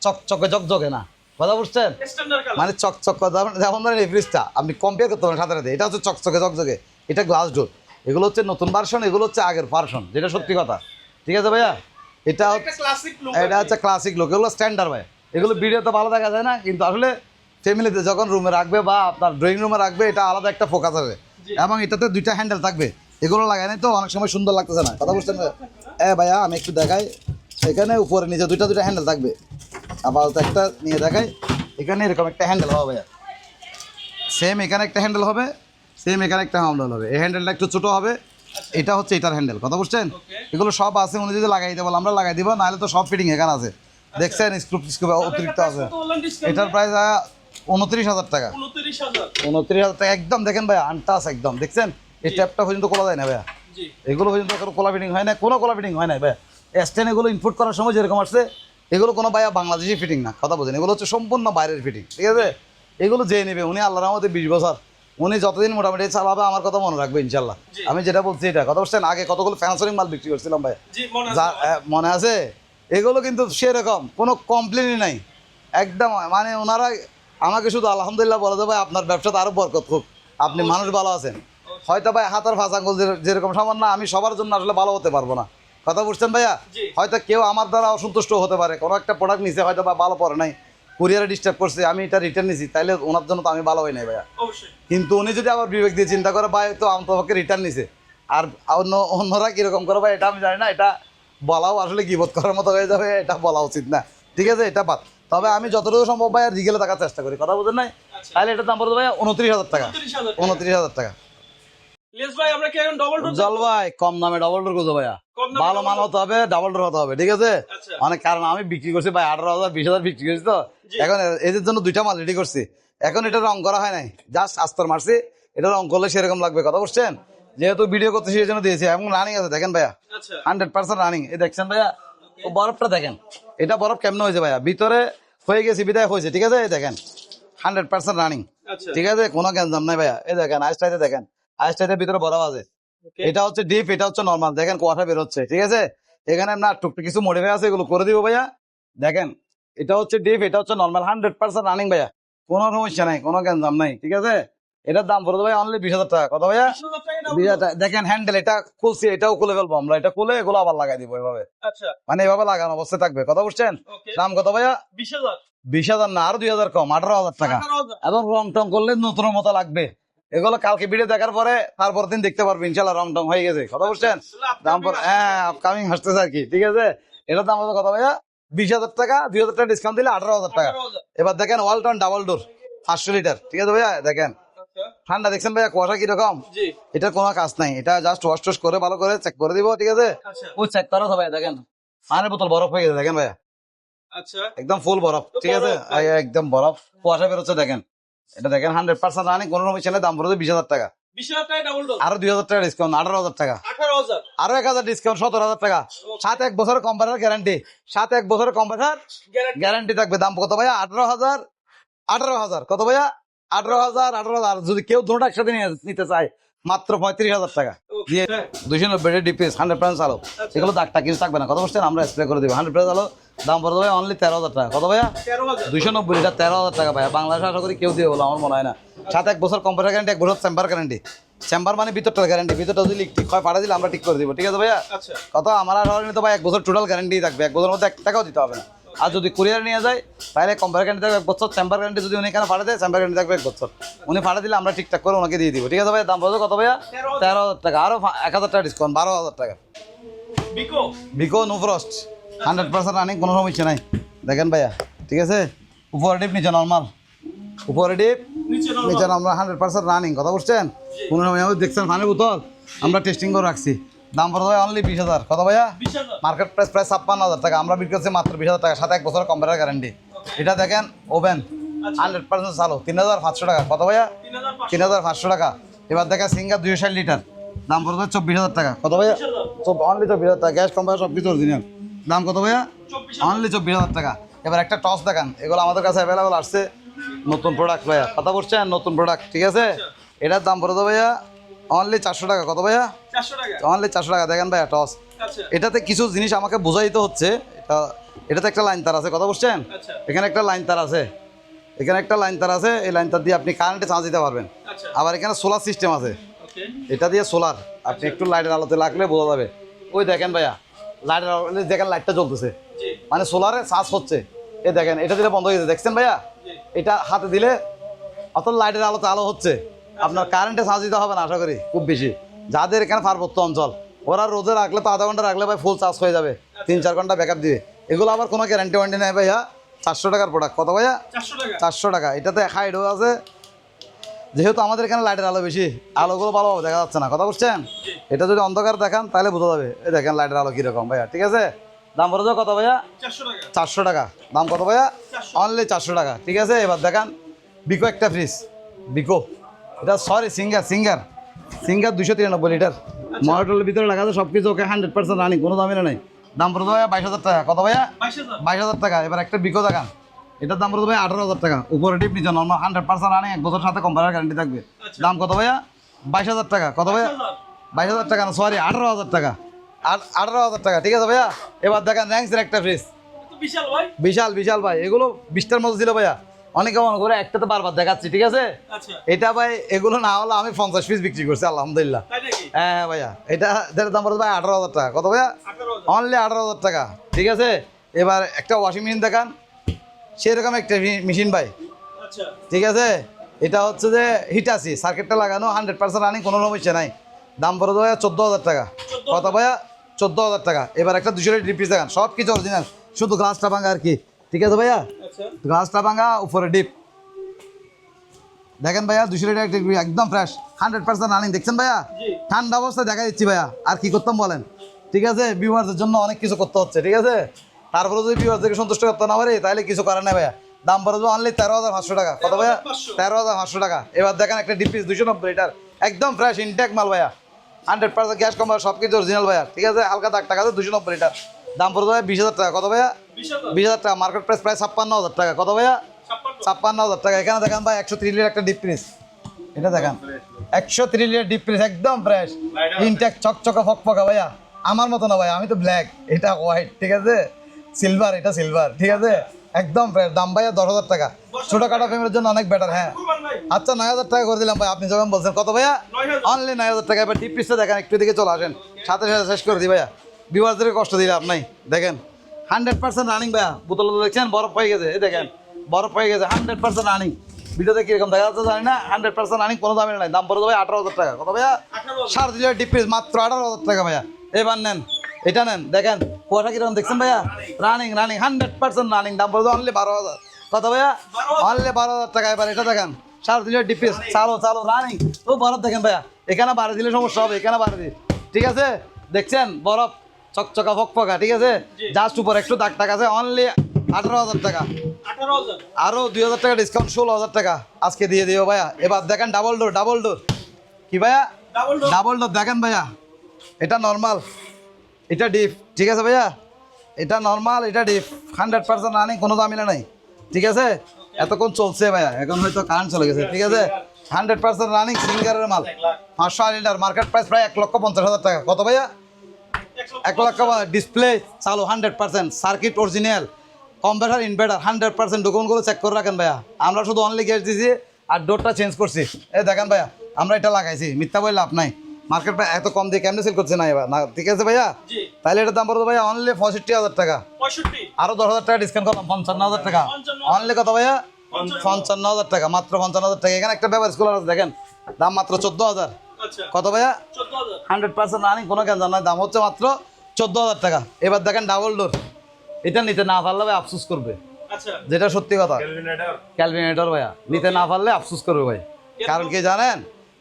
চকচকে জকজকে না, কথা বুঝছেন, স্ট্যান্ডার্ড কালার মানে চকচকে, যেমন ধরেন এই ফ্রিজটা আপনি কম্পেয়ার করতে পারেন সাথে সাথে, এটা হচ্ছে চকচকে জকজকে, এটা গ্লাস ডোর, এগুলো হচ্ছে নতুন ভার্সন, এগুলো হচ্ছে আগের ভার্সন, যেটা সত্যি কথা, ঠিক আছে ভাইয়া। এটা একটা ক্লাসিক লুক এটা হচ্ছে ক্লাসিক লোক, এগুলো স্ট্যান্ডার্ড ভাই, এগুলো ভিডিওতে ভালো দেখা যায় না, কিন্তু আসলে ফ্যামিলিতে যখন রুমে রাখবে বা আপনার ড্রয়িং রুমে রাখবে, এটা আলাদা একটা ফোকাস আছে। জি। এবং এটাতে দুইটা হ্যান্ডেল থাকবে, এগুলো লাগাই নাই তো অনেক সময় সুন্দর লাগতেছে না, কথা বুঝছেন ভাই? ভাইয়া আমি একটু দেখাই, এখানে উপরে নিচে দুইটা হ্যান্ডেল থাকবে, আপাতত একটা নিয়ে দেখাই। এখানে এরকম একটা হ্যান্ডেল হবে ভাইয়া, সেম এখানে একটা হ্যান্ডেল হবে, সেম এখানে একটা হ্যান্ডেল হবে, এই হ্যান্ডেলটা একটু ছোটো হবে, এটা হচ্ছে এটার হ্যান্ডেল, কথা বুঝছেন। ওকে এগুলো সব আছে, উনি যদি লাগাই দিতে বলে আমরা লাগাই দিব, নাহলে তো সব ফিটিং এখানে আছে, দেখছেন স্ক্রুপ অতিরিক্ত আছে। এটার প্রাইস 29,000 টাকা। 29000 29,000 টাকা একদম, দেখেন ভাইয়া আনটাস একদম, দেখছেন এই ট্যাপটা পর্যন্ত খোলা যায় না ভাইয়া, জি এগুলো পর্যন্ত কোনো কোলা ফিটিং হয় না, কোনো কোলা ফিটিং হয় না ভাইয়া। স্ট্যান্ড এগুলো ইনপুট করার সময় যেরকম আসছে, এগুলো কোনো ভাইয়া বাংলাদেশি ফিটিং না, কথা বোঝেন, এগুলো হচ্ছে সম্পূর্ণ বাইরের ফিটিং, ঠিক আছে। এগুলো যে নেবে উনি আল্লাহর রহমতে 20 বছর উনি যতদিন মোটামুটি চালাবে আমার কথা মনে রাখবে ইনশাল্লাহ। জি। আমি যেটা বলছি এটা কথা বুঝছেন, আগে কতগুলো ফ্যান্সরিং মাল বিক্রি করছিলাম ভাই, জি মনে যা আছে মনে আছে, এগুলো কিন্তু সেরকম কোনো কমপ্লেনই নাই একদম, মানে ওনারা আমাকে শুধু আলহামদুলিল্লাহ বলে দেবে আপনার ব্যবসাতে আরও বরকত হোক, আপনি মানুষ ভালো আছেন। হয়তো ভাই হাতার ফাঁস আঙ্গুল যেরকম সামান্য, আমি সবার জন্য আসলে ভালো হতে পারবো না, কথা বুঝছেন ভাইয়া। জি। হয়তো কেউ আমার দ্বারা অসন্তুষ্ট হতে পারে, কোনো একটা প্রোডাক্ট নিছে হয়তো বা ভালো পড়ে নাই, কুরিয়ারে ডিস্টার্ব করছে, আমি এটা রিটার্ন নিছি, তাইলে ওনার জন্য তো আমি ভালো হই নাই ভাইয়া। অবশ্যই কিন্তু উনি যদি আবার বিবেক দিয়ে চিন্তা করে ভাই তো আমার পক্ষে রিটার্ন নিছে, আর অন্যরা কীরকম করে ভাই এটা আমি জানি না, এটা বলাও আসলে গিবত করার মতো হয়ে যাবে, এটা বলা উচিত না, ঠিক আছে, এটা বাদ। তবে আমি যতটুকু সম্ভব ভাই রিগেলে থাকার চেষ্টা করি, কথা বুঝেন নাই, আচ্ছা তাহলে এটার দাম পড়বে ভাই 29,000 টাকা। 29000 29,000 টাকা। ইলিয়াস ভাই আমরা কি এখন ডবল ডোর জল ভাই কম দামে ডাবল ডোর করবো ভাইয়া, কম দামে ভালো double মাল door? হতে হবে, ডাবল ডোর হতে হবে, ঠিক আছে। আচ্ছা অনেক কারণ আমি বিক্রি করছি ভাই 18,000 20,000 বিক্রি করছি তো, জি। এখন এদের জন্য দুইটা মাল রেডি করছি, এখন এটা রং করা হয় নাই, জাস্ট আস্তর মারছি, এটা রং করলে সেরকম লাগবে, কথা বুঝছেন, যেহেতু ভিডিও করতে সেই জন্য দিয়েছি, এবং রানিং আছে দেখেন ভাইয়া, আচ্ছা 100% রানিং, এই দেখছেন ভাইয়া, ও বরফটা দেখেন, এটা বরফ কেমন হয়েছে ভাইয়া, ভিতরে হয়ে গেছে বিদায় হয়েছে, ঠিক আছে, এই দেখেন 100% রানিং, আচ্ছা ঠিক আছে, কোনো গ্যাঞ্জাম নাই ভাইয়া, এই দেখেন আইসটাইতে দেখেন, আইসটাইতে ভিতরে বরফ আছে, ওকে এটা হচ্ছে ডিপ, এটা হচ্ছে নরমাল, দেখেন কুয়াশা বের হচ্ছে, ঠিক আছে। এখানে না টুকটুক কিছু মডিফাই আছে, এগুলো করে দিব ভাইয়া, দেখেন এটা হচ্ছে ডিপ, এটা হচ্ছে নরমাল, 100% রানিং ভাইয়া, কোনো সমস্যা নাই, কোনো গ্যাঞ্জাম নাই, ঠিক আছে। এটার দাম পড়বে ভাই অনলি 20,000 টাকা। কত ভাইয়া? 20000 টাকা 20,000 টাকা। দেখেন হ্যান্ডেল এটা খুলছি, এটাও খুলে ফেলবো আমরা, এটা খুলে এগুলো আবার লাগাই দিব এভাবে, আচ্ছা মানে এভাবে লাগানো অবস্থায় থাকবে, কথা বুঝছেন। ওকে দাম কত ভাইয়া? 20000 20,000 না, আরো 2,000 কম, 18,000 টাকা। 18000 এবং রং টং করলে নতুনের মতো লাগবে, এগুলো কালকে ভিডিও দেখার পরে তারপর দিন দেখতে পারবেন ইনশাল্লাহ রং টং হয়ে গেছে, কথা বুঝছেন। দাম হ্যাঁ আপকামিং আসতেছে আর কি, ঠিক আছে। এটার দাম হতো কত ভাইয়া? 20,000 টাকা, 2,000 টাকা ডিসকাউন্ট দিলে 18,000 টাকা। 18000 এবার দেখেন ওয়ালটন ডাবল ডোর 500 লিটার, ঠিক আছে ভাইয়া, দেখেন আচ্ছা ঠান্ডা দেখছেন ভাইয়া, কুয়াশা কিরকম, জি এটার কোনো কাজ নাই, এটা জাস্ট ওয়াশ টোশ করে ভালো করে চেক করে দিব, ঠিক আছে। আচ্ছা ওই চেক করা তো ভাইয়া দেখেন পানির বোতল বরফ হয়ে গেছে, দেখেন ভাইয়া, আচ্ছা একদম ফুল বরফ, ঠিক আছে, একদম বরফ, কুয়াশা বেরোচ্ছে দেখেন। এটা দেখেন 100% রানিং, কোনো রকম চ্যানেল, দাম পড়বে 20,000 টাকা। 20,000 টাকা ডাবল ডোর, আরো 2,000 টাকা ডিসকাউন্ট, 18,000 টাকা। 18,000 আরো 1,000 ডিসকাউন্ট, 17,000 টাকা। 7 বছরের কম্পিউটার গ্যারান্টি, 7 বছরের কম্পিউটার গ্যারান্টি। গ্যারান্টি থাকবে। দাম কত ভাইয়া? 18,000। 18,000 কত ভাইয়া? 18,000। 18,000 যদি কেউ দুটো একসাথে নিতে চায় মাত্র 35,000 টাকা দিয়ে 290 ডিপিএস 100% চালো। এগুলো দাগটা কিছু থাকবে না, কত বলছেন? আমরা স্প্রে করে দেবো 100% চালো। দাম পড়বে ভাই অনলি 13,000 টাকা। কত ভাইয়া? 13,000 290 লিটার 13,000 টাকা ভাইয়া। বাংলাদেশে আশা করি কেউ দিয়ে বলো আমার মনে হয় না। 7 বছর কম্পিউটার গ্যারান্টি, 1 বছর চেম্বার গ্যারান্টি। চেম্বার মানে ভিতরটার গ্যারান্টি, ভিতরটা যদি ঠিক হয় পাঠা দিলে আমরা ঠিক করে দিব, ঠিক আছে ভাইয়া? আচ্ছা কত আমার আর তো ভাই 1 বছর টোটাল গ্যারান্টি থাকবে, 1 বছরের মধ্যে 1 টাকাও দিতে হবে না। আর যদি কুরিয়ার নিয়ে যায় তাহলে কম্পিউটার গ্যারান্টি থাকবে 1 বছর, চেম্বার গ্যারান্টি যদি উনি এখানে পাঠা দেয় চেম্বার গ্যারান্টি থাকবে 1 বছর। উনি পাঠা দিলে আমরা ঠিকঠাক করে ওনাকে দিয়ে দিব, ঠিক আছে ভাই? দাম বলছো কত ভাইয়া? 13,000 টাকা। আরো 1,000 টাকা ডিসকাউন্ট, 12,000 টাকা। বিকো বিকো নো ফ্রস্ট 100% রানিং, কোনো সমস্যা নাই। দেখেন ভাইয়া, ঠিক আছে? উপরে ডিপ নিচে নর্মাল, উপরে ডিপ নিচে নিচে নর্মাল, 100% রানিং। কথা বুঝছেন? কোনো সময় দেখছেন পানির বোতল আমরা টেস্টিং করে রাখছি। দাম পড়ে ভাই অনলি 20,000। কত ভাইয়া? 20,000 মার্কেট প্রাইস প্রায় 56,000 টাকা, আমরা বিক্রি করছি মাত্র 20,000 টাকা। 7 বছর কম্পিউটার গ্যারান্টি। এটা দেখেন ওভেন 100% চালু, 3,500 টাকা। কত ভাইয়া? 3,500 3,500 টাকা। এবার দেখেন সিঙ্গার 260 লিটার, দাম পড়বে 24,000 টাকা। কত ভাইয়া? অনলি 24,000 টাকা। গ্যাস কম্পিউটার সব কিছু অরিজিনাল। দাম কত ভাইয়া? 24,000 অনলি 24,000 টাকা। এবার একটা টস দেখান, এগুলো আমাদের কাছে অ্যাভেলেবল আসছে, নতুন প্রোডাক্ট ভাইয়া। কথা বলছেন নতুন প্রোডাক্ট, ঠিক আছে? এটার দাম পড়ে ভাইয়া অনলি 400 টাকা। কত ভাইয়া? 400 টাকা অনলি 400 টাকা। দেখেন ভাইয়া টস, আচ্ছা এটাতে কিছু জিনিস আমাকে বোঝাইতে হচ্ছে। এটাতে একটা লাইন তার আছে, কথা বুঝছেন? আচ্ছা এখানে একটা লাইন তার আছে, এখানে একটা লাইন তার আছে, এই লাইন তার দিয়ে আপনি কারেন্টে চার্জ দিতে পারবেন। আচ্ছা আবার এখানে সোলার সিস্টেম আছে, ওকে এটা দিয়ে সোলার আপনি একটু লাইটের আলোতে লাগলে বোঝা যাবে। ওই দেখেন ভাইয়া লাইটের আলো, দেখেন লাইটটা জ্বলতেছে, জি মানে সোলারে চার্জ হচ্ছে। এই দেখেন এটা দিলে বন্ধ হয়ে গেছে, দেখছেন ভাইয়া? জি এটা হাতে দিলে অত লাইটের আলোতে আলো হচ্ছে। আপনার কারেন্টে চার্জ দিতে হবে না আশা করি খুব বেশি। যাদের এখানে পার্বত্য অঞ্চল ওরা রোদে রাখলে তো আধা ঘন্টা রাখলে ভাই ফুল চার্জ হয়ে যাবে, 3-4 ঘন্টা ব্যাকআপ দিবে। এগুলো আবার কোনো গ্যারান্টি ওয়ারেন্টি নেই ভাইয়া। 400 টাকার প্রোডাক্ট। কত ভাইয়া? 400 টাকা 400 টাকা। এটাতে হাইডও আছে, যেহেতু আমাদের এখানে লাইটের আলো বেশি, আলোগুলো ভালোভাবে দেখা যাচ্ছে না, কথা বুঝছেন? এটা যদি অন্ধকার দেখান তাহলে বোঝা যাবে। এই দেখেন লাইটের আলো কীরকম ভাইয়া, ঠিক আছে? দাম বলে কত ভাইয়া? 400 টাকা 400 টাকা। দাম কত ভাইয়া? 400 অনলি 400 টাকা, ঠিক আছে? এবার দেখান বিকো একটা ফ্রিজ, বিকো এটা সরি সিঙ্গার 293 লিটার মডেলের ভিতরে লাগা আছে, সব কিছু ওকে 100% রানিং, কোনো দামি নেই। দাম পড়ে ভাইয়া 22,000 টাকা। কত ভাইয়া? 22,000 22,000 টাকা। এবার একটা বিকো দেখান, এটার দাম পড়ে ভাই 18,000 টাকা। উপরে ডিপ নিচে নর্মাল, 100% রানিং, 1 বছর সাথে কম্পিউটার গ্যারান্টি থাকবে। দাম কত ভাইয়া? 22,000 টাকা। কত ভাইয়া? 22,000 টাকা না, সরি 18,000 টাকা। 18,000 টাকা, ঠিক আছে ভাইয়া? এবার দেখেন র্যাঙ্কসের একটা ফ্রিজ, তো বিশাল ভাই বিশাল বিশাল ভাই। এগুলো 20টার মতো ছিল ভাইয়া, অনেকে মনে করে একটাতে বারবার দেখাচ্ছি, ঠিক আছে? আচ্ছা এটা ভাই এগুলো না হলে আমি 50 পিস বিক্রি করছি আলহামদুলিল্লাহ। তাই নাকি হ্যাঁ হ্যাঁ ভাইয়া, এটার দাম পড়ে ভাই 18,000 টাকা। কত ভাইয়া? 18,000 অনলি 18,000 টাকা, ঠিক আছে? এবার একটা ওয়াশিং মেশিন দেখান, সেরকম একটা মেশিন ভাই, আচ্ছা ঠিক আছে? এটা হচ্ছে যে হিটাসি, সার্কিটটা লাগানো, 100% রানিং, কোনো সমস্যা নাই। দাম পড়ে ভাইয়া 14,000 টাকা। কত ভাইয়া? 14,000 টাকা। এবার একটা 200 লিটার ডিপ ফ্রিজ দেখান, সব কিছু অরিজিনাল, শুধু গ্লাসটা ভাঙা আর কি, ঠিক আছে ভাইয়া? আচ্ছা গ্লাসটা ভাঙা, উপরে ডিপ দেখেন ভাইয়া, 200 লিটার একটা ডিপ, একদম ফ্রেশ, 100% রানিং। দেখছেন ভাইয়া? জি ঠান্ডা অবস্থায় দেখা দিচ্ছি ভাইয়া, আর কি করতাম বলেন? ঠিক আছে, ভিউয়ার্সের জন্য অনেক কিছু করতে হচ্ছে, ঠিক আছে? তারপরে যদি ভিউয়ার্সদেরকে সন্তুষ্ট করতে না পারি তাহলে কিছু করার নেই ভাইয়া। দাম পড়ে অনলি 13,500 টাকা। কত ভাইয়া? 13,500 টাকা। এবার দেখেন একটা ডিপ ফ্রিজ 290 লিটার, একদম ফ্রেশ ইনটেক মাল ভাইয়া, 100% গ্যাস কম্পার, সব কিছু অরিজিনাল ভাইয়া, ঠিক আছে? হালকা দাগ টাকা 290 লিটার। দাম পড়ে ভাইয়া 20,000 টাকা। কত ভাইয়া? 20,000 20,000 টাকা। মার্কেট প্রাইস প্রায় 56,000 টাকা। কত ভাইয়া? 56 56,000 টাকা। এখানে দেখেন ভাই 130 লিটার একটা ডিপ ফ্রিজ, এটা দেখেন 130 লিটার ডিপ ফ্রিজ, একদম ফ্রেশ ইনটেক, চকচকা ফকফকা ভাইয়া। আমার মতো না ভাই, আমি তো ব্ল্যাক, এটা হোয়াইট, ঠিক আছে? সিলভার, এটা সিলভার, ঠিক আছে? একদম ফ্রেশ। দাম ভাইয়া 10,000 টাকা। ছোটখাটো ফ্যামিলির জন্য অনেক বেটার। হ্যাঁ কুরবান ভাই আচ্ছা, 9,000 টাকা করে দিলাম ভাই, আপনি যখন বলছেন। কত ভাইয়া? 9,000 অনলি 9,000 টাকা। এবার ডিপ ফ্রিজটা দেখেন, একটু দিকে চলে আসেন, সাথে সাথে শেষ করে দিই ভাইয়া, ভিউয়ারদেরকে কষ্ট দিলে আপনাই। দেখেন 100% রানিং ভাইয়া, বোতল দেখছেন বরফ হয়ে গেছে, এই দেখেন বরফ হয়ে গেছে, 100% রানিং। ভিডিওতে কিরকম দেখা যাচ্ছে জানি না, 100% রানিং, কোনো দামে নাই। দাম পড়ে ভাই 18,000 টাকা। কত ভাইয়া? 18,000 সাড়ে 3 লিটার ডিপ ফ্রিজ মাত্র 18,000 টাকা ভাইয়া। এবার নেন, এটা নেন, দেখেন কুয়াশা কিরকম দেখছেন ভাইয়া, রানিং 100% রানিং। দাম পড়ে অনলি 12,000। কত ভাইয়া? 12,000 অনলি 12,000 টাকা। এবার এটা দেখেন, সাড়ে 3 লিটার ডিপ ফ্রিজ, চালো রানিং। ও বরফ দেখেন ভাইয়া, এখানে বাড়ি দিলে সমস্যা হবে, এখানে বাড়ি দিই, ঠিক আছে? দেখছেন বরফ চকচকা ফকফকা, ঠিক আছে? জাস্ট উপর একটু দাগ টাক আছে, অনলি 18,000 টাকা 18,000 আরো 2,000 টাকা ডিসকাউন্ট, 16,000 টাকা আজকে দিয়ে দিও ভাইয়া। এবার দেখেন ডাবল ডোর কি ভাইয়া, ডাবল ডোর দেখেন ভাইয়া। এটা নর্মাল, এটা ডিপ, ঠিক আছে ভাইয়া। এটা নর্মাল, এটা ডিপ, 100% রানিং, কোনো দামিনা নাই, ঠিক আছে। এতক্ষণ চলছে ভাইয়া, এখন হয়তো কারেন্ট চলে গেছে, ঠিক আছে। 100% রানিং সিঙ্গারের মাল, 500 লিটার, মার্কেট প্রাইস প্রায় 1,50,000 টাকা। কত ভাইয়া? 1 লক্ষ। ডিসপ্লে চালু 100%, সার্কিট অরিজিনাল, কম্পিউটার ইনভার্টার 100%, ডকুমেন্টগুলো চেক করে রাখেন ভাইয়া। আমরা শুধু অনলি গ্যাস দিয়েছি আর ডোরটা চেঞ্জ করছি। এই দেখেন ভাইয়া, আমরা এটা লাগাইছি, মিথ্যা বলে লাভ নাই। মার্কেট প্রাইস এত কম দিয়ে কেমনে সেল করছে না এবার না, ঠিক আছে ভাইয়া। তাহলে এটার দাম পড়তো ভাইয়া অনলি 65,000 টাকা, 65 আরো 10,000 টাকা ডিসকাউন্ট করলাম, 55,000 টাকা অনলি। কত ভাইয়া? 55,000 টাকা, মাত্র 55,000 টাকা। এখানে একটা ব্যাপার স্কুল আছে দেখেন, দাম মাত্র 14,000। আচ্ছা কত ভাইয়া? 14,000 100% রানিং, কোনো কেন জানাই, দাম হচ্ছে মাত্র 14,000 টাকা। এবার দেখেন ডাবল ডোর, এটা নিতে না পারলে ভাই আফসোস করবে, আচ্ছা যেটা সত্যি কথা। ক্যালভিনেটর ভাইয়া নিতে না পারলে আফসোস করবে ভাই, কারণ কি জানেন,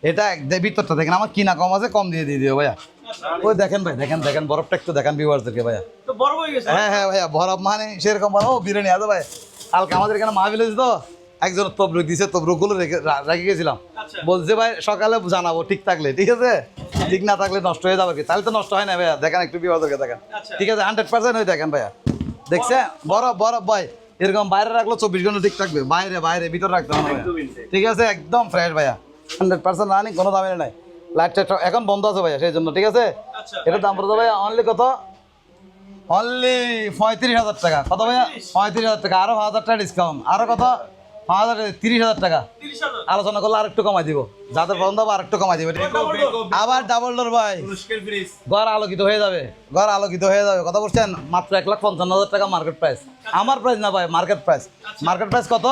এটা ভিতরটা দেখেন আমার কিনা কম আছে, কম দিয়ে দিও ভাইয়া। ওই দেখেন ভাই, দেখেন বরফটা একটু দেখান ভিউয়ার্সদেরকে ভাইয়া। তো বড় হয়ে গেছে হ্যাঁ ভাইয়া, বরফ মানে সেরকম বরফ। ও বিরিয়ানি আছে ভাই, কালকে আমাদের এখানে মাহফিল হয়েছে তো, একজন তবরুক দিছে, তবরুকগুলো রেখে গেছিলাম। আচ্ছা বলছে ভাই সকালে জানাবো, ঠিক থাকলে ঠিক আছে, ঠিক না থাকলে নষ্ট হয়ে যাবে কি, তাহলে তো নষ্ট হয় না ভাইয়া। দেখেন একটু ভিউয়ার্সদেরকে দেখেন, আচ্ছা। ঠিক আছে 100% ওই দেখেন ভাইয়া, দেখছেন বরফ ভাই। এরকম বাইরে রাখলো 24 ঘন্টা ঠিক থাকবে, বাইরে ভিতরে রাখতে হবে না ভাইয়া, ঠিক আছে। একদম ফ্রেশ ভাইয়া, 100% রানিং, কোনো দামে নাই। লাইটটা এখন বন্ধ আছে ভাইয়া সেই জন্য, ঠিক আছে। আচ্ছা এটার দাম পড়তো ভাইয়া অনলি কত? অনলি 35,000 টাকা। কত ভাইয়া? 35,000 টাকা, আরো 1,000 টাকা ডিসকাউন্ট, আরো কত? 30,000 টাকা 30,000 আলোচনা করলে আরেকটু কমাই দিব, যাদের বন্ধ হবে আরেকটু কমাই দিব। আবার ডাবল ডোর ভাই, ঘর আলোকিত হয়ে যাবে, ঘর আলোকিত হয়ে যাবে। কথা বলছেন, মাত্র 1,55,000 টাকা মার্কেট প্রাইস। আমার প্রাইস না ভাই, মার্কেট প্রাইস। মার্কেট প্রাইস কত?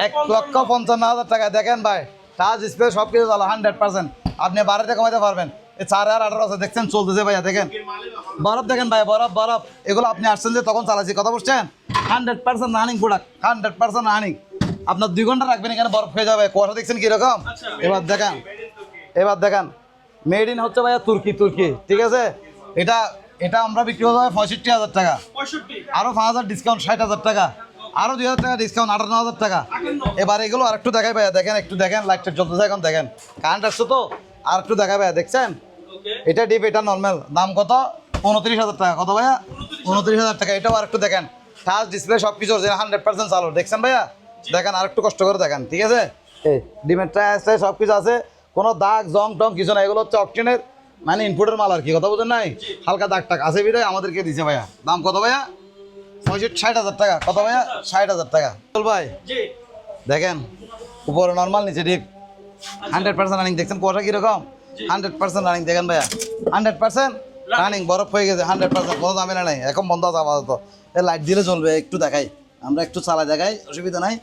1,55,000 টাকা। দেখেন ভাই, টাচ ডিসপ্লে সব কিছু চালো 100%, আপনি বাড়িতে কমাইতে পারবেন। এই 4,18 আছে দেখছেন, চলতেছে ভাইয়া। দেখেন বরফ, দেখেন ভাই বরফ, এগুলো আপনি আসছেন যে তখন চালাইছি। কথা বলছেন, 100% রানিং প্রোডাক্ট, 100% রানিং। আপনার 2 ঘন্টা রাখবেন এখানে, বরফ হয়ে যাবে। কুয়াশা দেখছেন কিরকম? এবার দেখেন মেড ইন হচ্ছে ভাইয়া তুর্কি, ঠিক আছে। এটা আমরা বিক্রি করতে হবে 65,000 টাকা, 65 আরো 5,000 ডিসকাউন্ট, 60,000 টাকা, আরো 2,000 টাকা ডিসকাউন্ট, 58,000 টাকা। এবার এগুলো আর একটু দেখাই ভাইয়া, দেখেন একটু দেখেন, লাইটটা জ্বলতেছে এখন, দেখেন কারেন্ট আসছে তো, আর একটু দেখাই ভাইয়া। দেখছেন ওকে এটা ডিপ, এটা নর্মাল, দাম কত? 29,000 টাকা। কত ভাইয়া? 29,000 টাকা। এটাও আর একটু দেখেন, টাচ ডিসপ্লে সব কিছু 100% চালু। দেখছেন ভাইয়া, দেখেন আর একটু কষ্ট করে দেখেন, ঠিক আছে। এই ডিমের টায়ার সব কিছু আছে, কোনো দাগ জং টং কিছু না। এগুলো হচ্ছে অকশনের মানে ইনপুটের মাল আর কি, কথা বুঝেন নাই। হালকা দাগ টাক আছে বিদায় আমাদেরকে দিছে ভাইয়া। দাম কত ভাইয়া? 60,000 টাকা। কত ভাইয়া? 60,000 টাকা। চল ভাই জি দেখেন, উপরে নর্মাল, নিচে ডিপ, 100% রানিং। দেখছেন কুয়াশা কিরকম? 100% রানিং। দেখেন ভাইয়া 100% রানিং, বরফ হয়ে গেছে 100%, কোনো দামে নাই। এখন বন্ধ আছে আপাতত, এই লাইট দিলে চলবে। একটু দেখাই, আমরা একটু চালাই দেখাই, অসুবিধা নাই।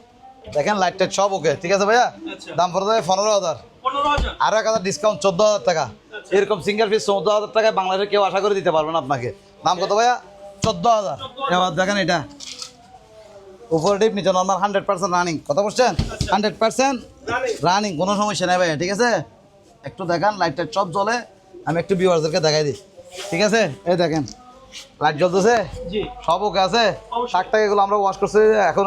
দেখেন লাইট টাইট সব ওকে, ঠিক আছে ভাইয়া। আচ্ছা। দাম পড়ে যাবে 15,000, 15,000 আরো 1,000 ডিসকাউন্ট, 14,000 টাকা। এরকম সিঙ্গেল পিস 14,000 টাকায় বাংলাদেশে কেউ আশা করে দিতে পারবে না আপনাকে। দাম কত ভাইয়া? 14,000। এবার দেখেন এটা উপরে ডিপ, নিচে নর্মাল, 100% রানিং। কথা বলছেন, 100% রানিং, কোনো সমস্যা নেই ভাইয়া, ঠিক আছে। একটু দেখেন লাইট টাইট সব জ্বলে, আমি একটু ভিউয়ারদেরকে দেখাই দিই, ঠিক আছে। এই দেখেন লাইট জ্বলতেছে, জি সব ওকে আছে। শাকটাক এগুলো আমরা ওয়াশ করছি, এখন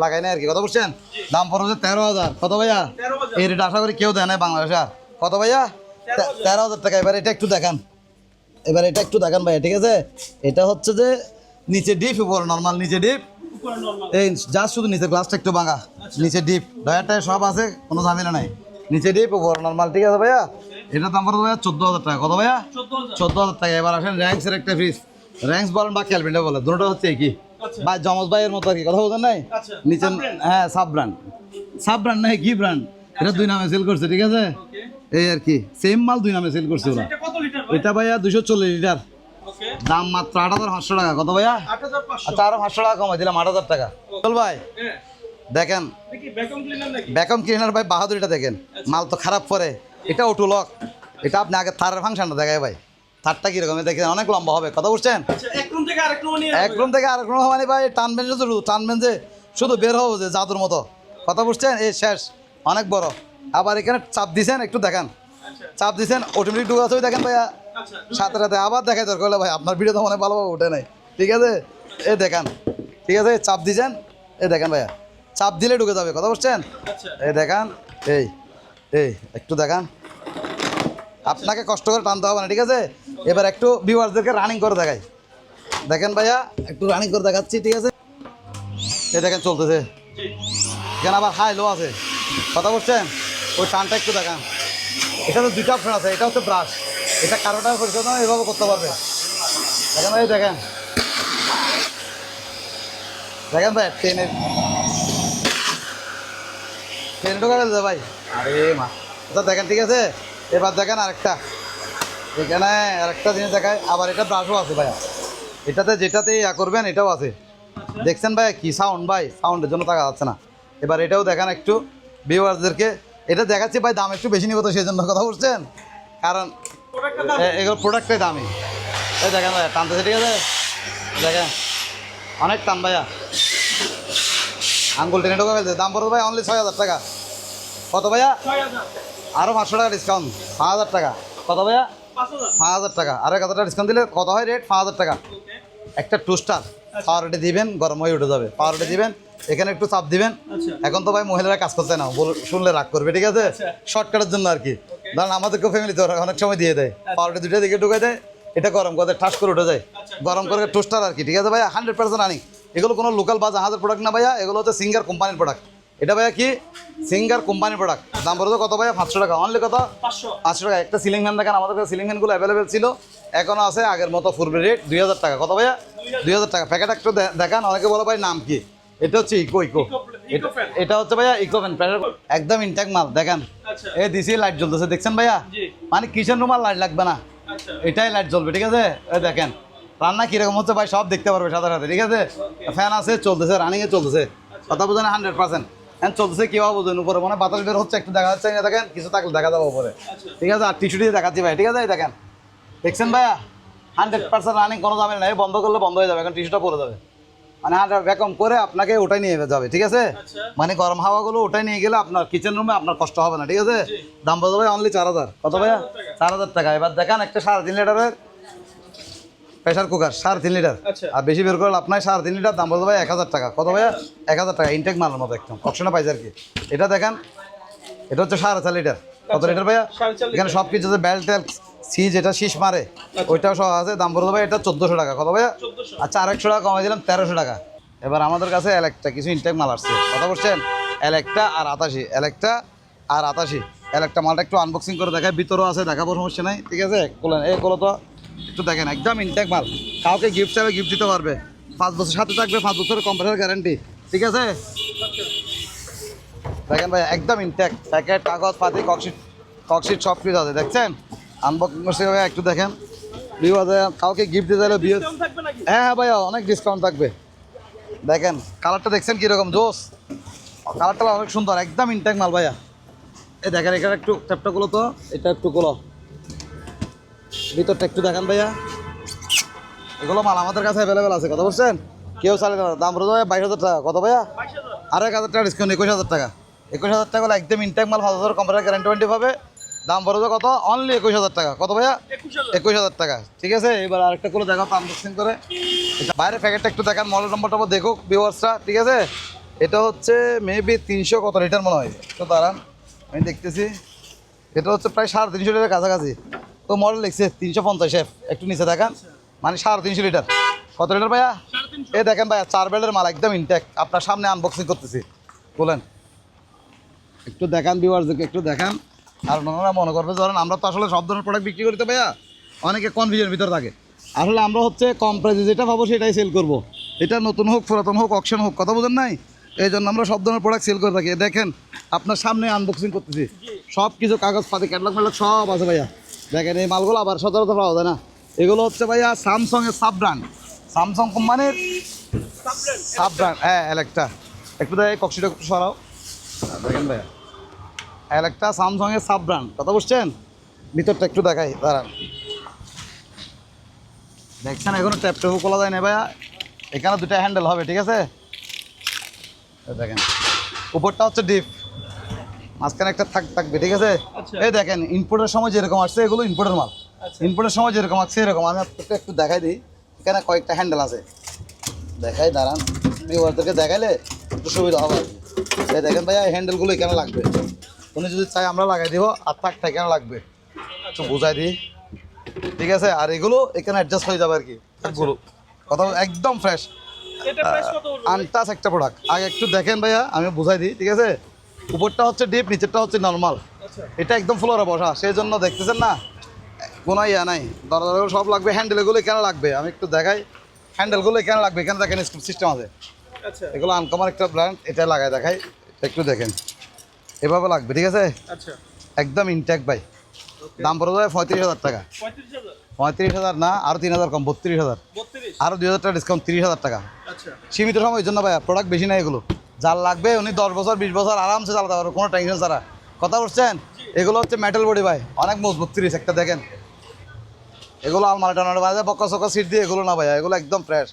লাগাই নাই আর কি। কথা বলছেন, দাম পড়ে হচ্ছে 13,000। কত ভাইয়া? 13,000 এই রেট আশা করি কেউ দেয় না বাংলাদেশে আর। কত ভাইয়া? 13,000 টাকা। এবার এটা একটু দেখান, ভাইয়া, ঠিক আছে। এটা হচ্ছে যে নিচে ডিপ, উপর নর্মাল। নিচে ডিপ, উপরে নরমাল এই যা শুধু নিচে গ্লাসটা একটু ভাঙা, নিচে ডিপ, ডয়ারটায় সব আছে, কোনো ঝামেলা নাই। নিচে ডিপ, উপর নর্মাল, ঠিক আছে ভাইয়া। এটা দাম পড়ে ভাইয়া 14,000 টাকা। কত ভাইয়া? 14,000 14,000 টাকা। এবার আসেন র্যাঙ্কসের একটা ফ্রিজ, র্যাঙ্কস বলেন বা ক্যালভিনটা বলে, দুটোটা হচ্ছে কি আচ্ছা ভাই, জমজ ভাইয়ের মতো আর কি। কথা বলতেন নাই, আচ্ছা নিচে হ্যাঁ সাব ব্র্যান্ড নাই, কি ব্র্যান্ড, এটা 2 নামে সেল করছে, ঠিক আছে। ওকে এই আর কি, সেম মাল 2 নামে সেল করছে ওরা। এটা কত লিটার ভাই? এটা ভাইয়া 240 লিটার, ওকে দাম মাত্র 8,500 টাকা। কত ভাইয়া? 8,500 আচ্ছা, আরো 500 টাকা কমাই দিলাম, 8,000 টাকা। চল ভাই হ্যাঁ দেখেন, দেখি ভ্যাকুয়াম ক্লিনার নাকি? ব্যাকম ক্লিনার ভাই বাহাদুরিটা দেখেন, মাল তো খারাপ পরে। এটা অটো লক, এটা আপনি আগে তারের ফাংশনটা দেখায় ভাই, তারটা কিরকম দেখেন, অনেক লম্বা হবে। কথা বুঝছেন, আচ্ছা এক রুম থেকে আরেক রুম নিয়ে এক রুম থেকে আরেক রুম মানে ভাই টানবেন যে শুধু বের হবো যে জাদুর মতো। কথা বুঝছেন, এই শেষ, অনেক বড়। আবার এখানে চাপ দিছেন, একটু দেখান, আচ্ছা চাপ দিছেন অটোমেটিক ঢুকে আছে, ওই দেখেন ভাইয়া। আচ্ছা সাথে সাথে আবার দেখাই দরকার হলে ভাই, আপনার ভিডিও তো মনে ভালোভাবে ওঠে নাই, ঠিক আছে। এ দেখান, ঠিক আছে চাপ দিয়েছেন এই দেখেন ভাইয়া চাপ দিলে ঢুকে যাবে কথা বলছেন আচ্ছা এই দেখান এই এই একটু দেখান আপনাকে কষ্ট করে টানতে হবে না ঠিক আছে এবার একটু ভিউয়ারদেরকে রানিং করে দেখাই দেখেন ভাইয়া একটু রানিং করে দেখাচ্ছি ঠিক আছে এই দেখেন চলতেছে জি এখানে আবার হাই লো আছে কথা বলছেন ওই টানটা একটু দেখান এটা তো দুইটা অপশন আছে এটা হচ্ছে ব্রাশ এটা কারোটা পরিষ্কার এভাবে করতে পারবে দেখেন ভাই দেখেন দেখেন ভাই ট্রেনে ঢোকা গেছে ভাই আরে মা এটা দেখেন ঠিক আছে এবার দেখেন আরেকটা এখানে আরেকটা জিনিস দেখায় আবার এটা ব্রাশও আছে ভাইয়া এটাতে যেটাতে ইয়া করবেন এটাও আছে দেখছেন ভাই কি সাউন্ড ভাই সাউন্ডের জন্য টাকা যাচ্ছে না এবার এটাও দেখান একটু ভিউয়ারদেরকে এটা দেখাচ্ছি ভাই দাম একটু বেশি নিব তো সেই জন্য কথা বলছেন কারণ প্রোডাক্টটা দাম এগুলো প্রোডাক্টটাই দামি এই দেখেন ভাইয়া টানতেছে ঠিক আছে দেখেন অনেক টান ভাইয়া আঙ্গুল টেনে ঢোকা ফেলছে দাম পড়বে ভাই অনলি 6,000 টাকা কত ভাইয়া 6000 আরও 500 টাকা ডিসকাউন্ট 5,000 টাকা কত ভাইয়া 5000 5,000 টাকা আরও 1,000 টাকা ডিসকাউন্ট দিলে কত হয় রেট 5,000 টাকা ওকে একটা টুস্টার পাওয়ার রেটে দিবেন গরম হয়ে উঠে যাবে পাওয়ার রেটে দিবেন এখানে একটু চাপ দিবেন আচ্ছা এখন তো ভাই মহিলারা কাজ করছে না শুনলে রাগ করবে ঠিক আছে আচ্ছা। শর্টকাটের জন্য আর কি ধরেন আমাদেরকেও ফ্যামিলিতে অনেক সময় দিয়ে দেয় পাউরুটি দুইটা দিকে ঢুকে দেয় এটা গরম করে ঠাস করে উঠে যায় আচ্ছা, গরম করে টোস্টার আর কি ঠিক আছে ভাইয়া 100% রানিং এগুলো কোনো লোকাল বা জাহাজের প্রোডাক্ট না ভাইয়া এগুলো হচ্ছে সিঙ্গার কোম্পানির প্রোডাক্ট এটা ভাইয়া কি সিঙ্গার কোম্পানির প্রোডাক্ট দাম পড়বে কত ভাইয়া 500 টাকা অনলি কত 500 500 টাকা একটা সিলিং ফ্যান দেখেন আমাদের কাছে সিলিং ফ্যানগুলো অ্যাভেলেবেল ছিল এখনও আছে আগের মতো ফুরবে রেট 2,000 টাকা কত ভাইয়া 2,000 টাকা প্যাকেট একটু দেখান অনেকে বলো ভাই নাম কি এটা হচ্ছে ইকো ইকো ফ্যান এটা হচ্ছে ভাইয়া ইকো ফ্যান একদম ইনট্যাক্ট মাল দেখেন আচ্ছা এই দিছি লাইট জ্বলতেছে দেখছেন ভাইয়া জি মানে কিচেন রুম আর লাইট লাগবে না আচ্ছা এটাই লাইট জ্বলবে ঠিক আছে এই দেখেন রান্না কিরকম হচ্ছে ভাই সব দেখতে পারবে সাথে সাথে ঠিক আছে ফ্যান আছে চলতেছে রানিংয়ে চলতেছে কথা বুঝেন 100% ফ্যান চলতেছে কীভাবে বুঝেন উপরে মানে বাতাস বের হচ্ছে একটু দেখা যাচ্ছে দেখেন কিছু থাকলে দেখা যাবে উপরে আচ্ছা ঠিক আছে আর টিস্যু দিয়ে দেখাচ্ছি ভাই ঠিক আছে এই দেখেন দেখছেন ভাইয়া 100% রানিং কোনো দামে নাই বন্ধ করলে বন্ধ হয়ে যাবে এখন টিস্যুটা পড়ে যাবে মানে ভ্যাকুম করে আপনাকে ওটাই নিয়ে যাবে ঠিক আছে আচ্ছা মানে গরম হাওয়াগুলো ওটাই নিয়ে গেলে আপনার কিচেন রুমে আপনার কষ্ট হবে না ঠিক আছে দাম বলতে ভাই অনলি 4,000 কত ভাইয়া 4,000 টাকা এবার দেখেন একটা 3.5 লিটারের প্রেশার কুকার 3.5 লিটার আচ্ছা। আর বেশি বের করলে আপনার 3.5 লিটার দাম বলতে ভাই 1,000 টাকা কত ভাইয়া 1,000 টাকা ইনটেক মালের মতো একদম অপশনে পাইছে আর কি এটা দেখেন এটা হচ্ছে 4.5 লিটার কত লিটার ভাইয়া 4.5 এখানে সব কিছু আছে বেল্ট টেল সিজ এটা শীষ মারে ওইটাও সহ আছে দাম বলতে ভাই এটা 1,400 টাকা কত ভাইয়া 1400 আচ্ছা আর 100 টাকা কমাই দিলাম 1,300 টাকা এবার আমাদের কাছে এলেকটা কিছু ইনটেক মাল আসছে কথা বলছেন এলেকটা আর 88 এলেকটা আর 88 এলেকটা মালটা একটু আনবক্সিং করে দেখায় ভিতরেও আছে দেখাবো সমস্যা নাই ঠিক আছে কোলেন এই কোলো তো একটু দেখেন একদম ইনটেক মাল কাউকে গিফট চাইবে গিফট দিতে পারবে 5 বছর সাথে থাকবে 5 বছরের কম্পিউটার গ্যারান্টি ঠিক আছে দেখেন ভাই একদম ইনটেক প্যাকেট কাগজ পাতি ককশিট সব কিছু আছে দেখছেন আনবক্সিং করছে একটু দেখেন বিয়ে কাউকে গিফট দিতে হলে বিয়ে ডিসকাউন্ট থাকবে নাকি হ্যাঁ ভাইয়া অনেক ডিসকাউন্ট থাকবে দেখেন কালারটা দেখছেন কীরকম জোস কালারটা অনেক সুন্দর একদম ইনটেক মাল ভাইয়া এই দেখেন এখানে একটু ট্যাপটাগুলো তো এটা একটু গুলো ভিতরটা একটু দেখেন ভাইয়া এগুলো মাল আমাদের কাছে অ্যাভেলেবেল আছে কথা বলছেন কেউ চালে না দাম রোজ 22,000 টাকা কত ভাইয়া 22000 আরও 1,000 টাকা ডিসকাউন্ট 21,000 টাকা 21,000 টাকা হলে একদম ইনটেক মাল 5 বছর কম্পিউটার গ্যারান্টি পাবে দাম বড় কত অনলি 21,000 টাকা কত ভাইয়া 21000 21,000 টাকা ঠিক আছে এবার আরেকটা করে দেখাও আনবক্সিং করে এটা বাইরের প্যাকেটটা একটু দেখান মডেল নম্বরটা দেখুক ভিউয়ার্সরা ঠিক আছে এটা হচ্ছে মেবি 300 কত লিটার মনে হয় তো দাঁড়ান আমি দেখতেছি এটা হচ্ছে প্রায় 350 লিটারের কাছাকাছি তো মডেল লিখছে 350 এফ একটু নিচে দেখান মানে 350 লিটার কত লিটার ভাইয়া 350 এই দেখেন ভাইয়া 4 বেলের মাল একদম ইনটেক আপনার সামনে আনবক্সিং করতেছি বলেন একটু দেখান ভিউয়ার্সদেরকে একটু দেখান আর ওনারা মনে করবে ধরেন আমরা তো আসলে সব ধরনের প্রোডাক্ট বিক্রি করতে ভাইয়া অনেকে কনফিউজনের ভিতর থাকে আসলে আমরা হচ্ছে কম প্রাইসে যেটা পাবো সেটাই সেল করব এটা নতুন হোক পুরাতন হোক অকশন হোক কথা বোঝেন নাই এই জন্য আমরা সব ধরনের প্রোডাক্ট সেল করে থাকি দেখেন আপনার সামনে আনবক্সিং করতেছি সব কিছু কাগজ পাতি ক্যাটালগ ম্যাটালগ সব আছে ভাইয়া দেখেন এই মালগুলো আবার সচরাচর পাওয়া যায় না এগুলো হচ্ছে ভাইয়া স্যামসংয়ের সাব ব্র্যান্ড স্যামসং কোম্পানির সাব ব্র্যান্ড হ্যাঁ এলেকটা একটু দেখ কক্সিটা একটু সরাও দেখেন ভাইয়া এলেকটা স্যামসংয়ের সাব ব্র্যান্ড কথা বুঝছেন ভিতরটা একটু দেখাই দাঁড়ান দেখছেন এখনো ট্যাপ ট্যাপও খোলা যায় না ভাইয়া এখানে দুটা হ্যান্ডেল হবে ঠিক আছে এই দেখেন উপরটা হচ্ছে ডিপ মাঝখানে একটা থাকবে ঠিক আছে আচ্ছা। এই দেখেন ইনপুটের সময় যেরকম আসছে এগুলো ইনপুটের মাল আচ্ছা। ইনপুটের সময় যেরকম আসছে এরকম আমি আপনাকে একটু দেখাই দিই এখানে কয়েকটা হ্যান্ডেল আছে দেখাই দাঁড়ান ভিউয়ারদেরকে দেখাইলে একটু সুবিধা হবে আর কি। এই দেখেন ভাইয়া হ্যান্ডেলগুলো এখানে লাগবে, উনি যদি চাই আমরা লাগাই দিব, আর থাকটা এখানে লাগবে, একটু বোঝাই দিই, ঠিক আছে। আর এগুলো এখানে অ্যাডজাস্ট হয়ে যাবে আর কি, এগুলো কথা একদম ফ্রেশ এটা প্রাইস কত পড়বে? আনটাচ একটা প্রোডাক্ট। আগে একটু দেখেন ভাইয়া, আমি বুঝাই দিই, ঠিক আছে। উপরটা হচ্ছে ডিপ, নিচেরটা হচ্ছে নর্মাল। আচ্ছা এটা একদম ফ্লোরে বসা, সেই জন্য দেখতেছেন না কোনো ইয়া নাই, দরজা সব লাগবে। হ্যান্ডেলগুলো এখানে লাগবে, আমি একটু দেখাই। হ্যান্ডেলগুলো এখানে লাগবে, এখানে দেখেন স্ক্রু সিস্টেম আছে। আচ্ছা এগুলো আনকমন একটা ব্র্যান্ড, এটা লাগাই দেখাই, একটু দেখেন এভাবে লাগবে, ঠিক আছে। আচ্ছা একদম ইনট্যাক্ট ভাই। দাম পড়ে যাবে 35,000 টাকা। 35,000 35,000 না, আরও 3,000 কম, 32,000। 32 আরও 2,000 টাকা ডিসকাউন্ট, 30,000 টাকা। আচ্ছা সীমিত সময়ের জন্য ভাইয়া, প্রোডাক্ট বেশি নাই এগুলো। যার লাগবে উনি 10 বছর 20 বছর আরামসে চালাতে পারবে, কোনো টেনশন ছাড়া। কথা বলছেন, এগুলো হচ্ছে মেটাল বডি ভাই, অনেক মজবুত। 30 একটা দেখেন, এগুলো আলমারি টালমারি বাজে বক্কা চক্কা সিট দিয়ে এগুলো না ভাইয়া, এগুলো একদম ফ্রেশ।